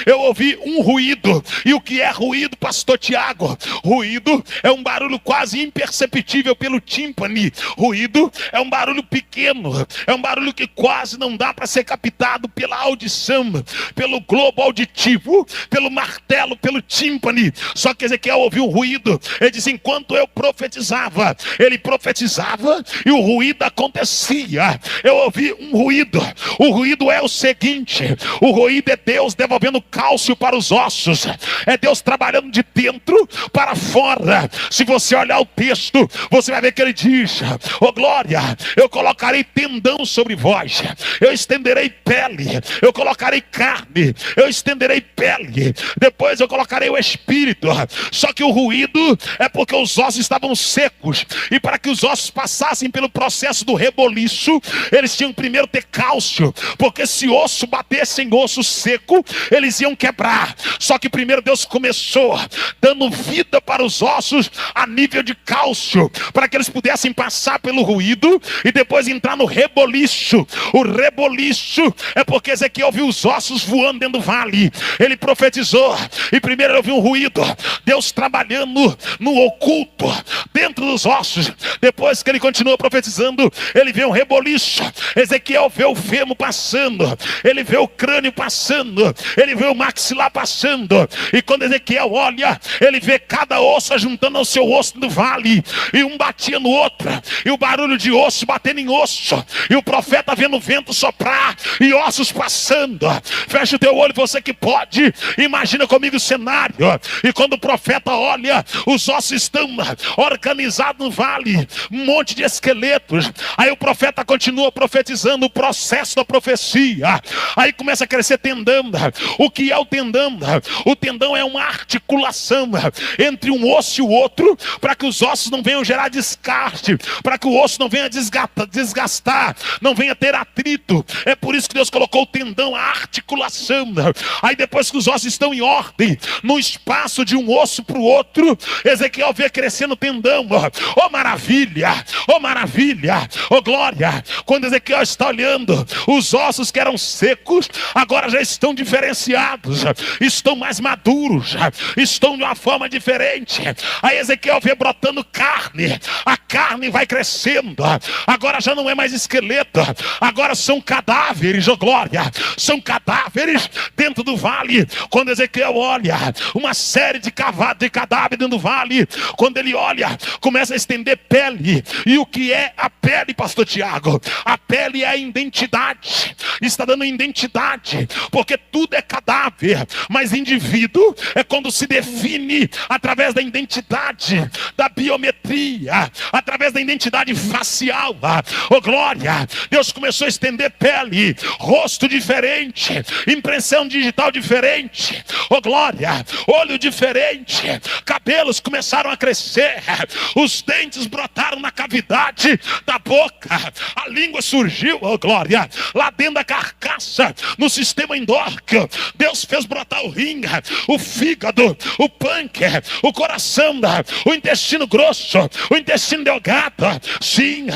eu ouvi um ruído. E o que é ruído, pastor Tiago? Ruído é um barulho quase imperceptível pelo tímpani. Ruído é um barulho pequeno, é um barulho que quase não dá para ser captado pela audição, pelo globo auditivo, pelo martelo, pelo tímpani. Só que Ezequiel ouviu um ruído. Ele disse, enquanto eu profetizava, ele profetizava e o ruído acontecia. Eu ouvi um ruído. O ruído é o seguinte, o ruído é Deus devolvendo cálcio para os ossos. É Deus trabalhando de dentro para fora. Se você olhar o texto, você vai ver que ele diz, oh glória, eu colocarei tendão sobre vós, eu estenderei pele, eu colocarei carne, eu estenderei pele, depois eu colocarei o Espírito. Só que o ruído é porque os ossos estavam secos, e para que os ossos passassem pelo processo do reboliço, eles tinham primeiro ter cálcio, porque se osso batesse em osso seco, seco, eles iam quebrar. Só que primeiro Deus começou dando vida para os ossos a nível de cálcio, para que eles pudessem passar pelo ruído e depois entrar no reboliço. O reboliço é porque Ezequiel viu os ossos voando dentro do vale. Ele profetizou e primeiro ele ouviu um ruído, Deus trabalhando no oculto, dentro dos ossos. Depois que ele continua profetizando, ele vê um reboliço. Ezequiel vê o fêmur passando, ele vê o crânio passando, ele vê o maxilar passando. E quando Ezequiel olha, ele vê cada osso juntando ao seu osso do vale, e um batia no outro, e o barulho de osso batendo em osso, e o profeta vendo o vento soprar e ossos passando. Fecha o teu olho, você que pode, imagina comigo o cenário. E quando o profeta olha, os ossos estão organizados no vale, um monte de esqueletos. Aí o profeta continua profetizando o processo da profecia. Aí começa a crescer tendão. O que é o tendão? O tendão é uma articulação entre um osso e o outro, para que os ossos não venham gerar descarte, para que o osso não venha desgastar, não venha ter atrito. É por isso que Deus colocou o tendão, a articulação. Aí depois que os ossos estão em ordem, no espaço de um osso para o outro, Ezequiel vê crescendo o tendão. Oh maravilha, oh maravilha, oh glória. Quando Ezequiel está olhando, os ossos que eram secos agora já estão diferenciados, estão mais maduros, estão de uma forma diferente. Aí Ezequiel vê brotando carne, a carne vai crescendo, agora já não é mais esqueleto, agora são cadáveres, oh glória, são cadáveres dentro do vale. Quando Ezequiel olha, uma série de cadáveres dentro do vale. Quando ele olha, começa a estender pele. E o que é a pele, pastor Tiago? A pele é a identidade, está dando identidade, porque tudo é cadáver, mas indivíduo é quando se define através da identidade, da biometria, através da identidade facial. Oh glória, Deus começou a estender pele, rosto diferente, impressão digital diferente, oh glória, olho diferente, cabelos começaram a crescer, os dentes brotaram na cavidade da boca, a língua surgiu, oh glória, lá dentro da carcaça, no sistema endócrino. Deus fez brotar o rim, o fígado, o pâncreas, o coração, o intestino grosso, o intestino delgado. Sim,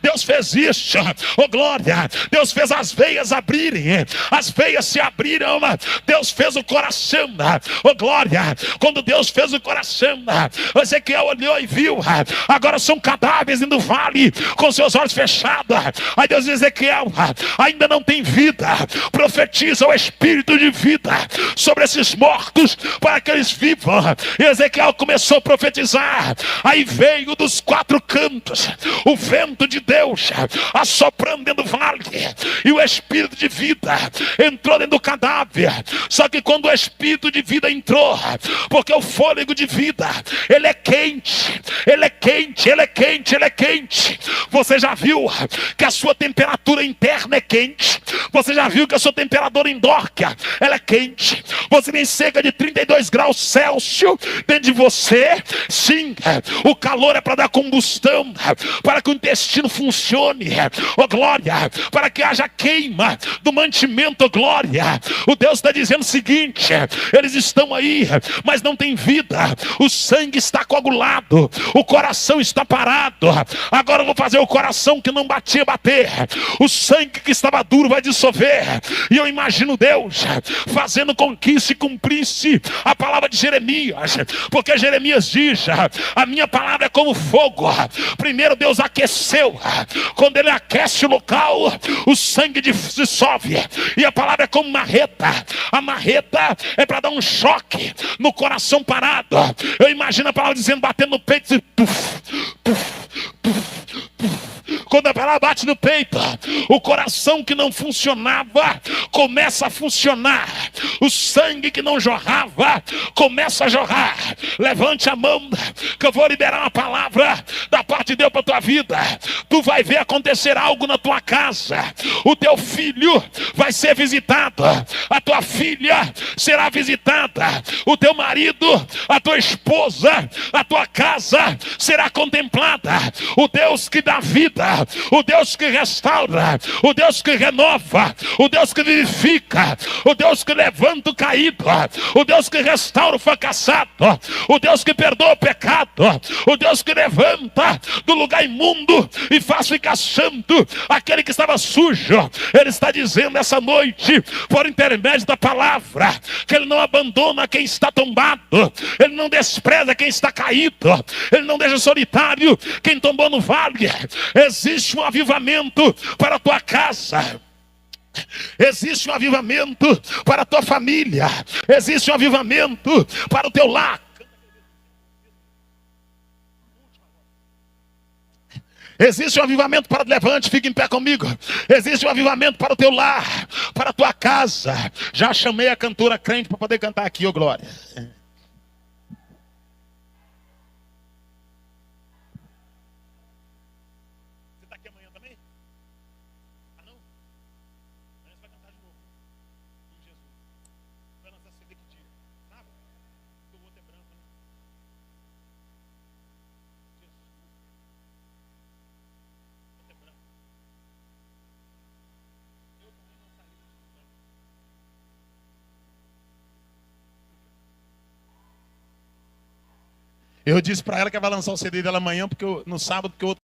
Deus fez isso, oh glória. Deus fez as veias abrirem, as veias se abriram. Deus fez o coração, oh glória. Quando Deus fez o coração, Ezequiel olhou e viu, agora são cadáveres indo no vale com seus olhos fechados. Aí Deus diz: Ezequiel, ainda não tem vida, profetiza o espírito de vida sobre esses mortos para que eles vivam. E Ezequiel começou a profetizar. Aí veio dos quatro cantos o vento de Deus assoprando dentro do vale, e o espírito de vida entrou dentro do cadáver. Só que quando o espírito de vida entrou, porque o fôlego de vida, ele é quente, ele é quente, ele é quente, ele é quente. Você já viu que a sua temperatura interna é quente? Você já viu que a sua temperatura endócrina, ela é quente? Você tem cerca de 32 graus Celsius dentro de você. Sim, o calor é para dar combustão, para que o intestino funcione, oh glória, para que haja queima do mantimento, oh glória. O Deus está dizendo o seguinte: eles estão aí, mas não tem vida, o sangue está coagulado, o coração está parado. Agora eu vou fazer o coração que não batia bater, o sangue que estava duro vai dissolver. E eu imagino Deus fazendo com que se cumprisse a palavra de Jeremias, porque Jeremias diz: a minha palavra é como fogo. Primeiro Deus aqueceu, quando ele aquece o local, o sangue dissolve. E a palavra é como marreta, a marreta é para dar um choque no coração parado. Eu imagino a palavra dizendo, batendo no peito e puf, puf, puf, puf. Quando a palavra bate no peito, o coração que não funcionava começa a funcionar, o sangue que não jorrava começa a jorrar. Levante a mão que eu vou liberar uma palavra da parte de Deus para a tua vida. Tu vai ver acontecer algo na tua casa. O teu filho vai ser visitado, a tua filha será visitada, o teu marido, a tua esposa, a tua casa será contemplada. O Deus que dá vida o Deus que restaura, o Deus que renova, o Deus que vivifica, o Deus que levanta o caído, o Deus que restaura o fracassado, o Deus que perdoa o pecado, o Deus que levanta do lugar imundo e faz ficar santo aquele que estava sujo. Ele está dizendo essa noite, por intermédio da palavra, que Ele não abandona quem está tombado, Ele não despreza quem está caído, Ele não deixa solitário quem tombou no vale. Existe um avivamento para a tua casa, existe um avivamento para a tua família, existe um avivamento para o teu lar. Existe um avivamento para o levante, fique em pé comigo. Existe um avivamento para o teu lar, para a tua casa. Já chamei a cantora crente para poder cantar aqui, ô glória. Você está aqui amanhã também? Ah, não? Amanhã você vai cantar de novo. Em Jesus. Vai lançar CD que dia? Sabe? O outro é branco, né? Eu disse para ela que vai lançar o CD dela amanhã, porque no sábado, porque o outro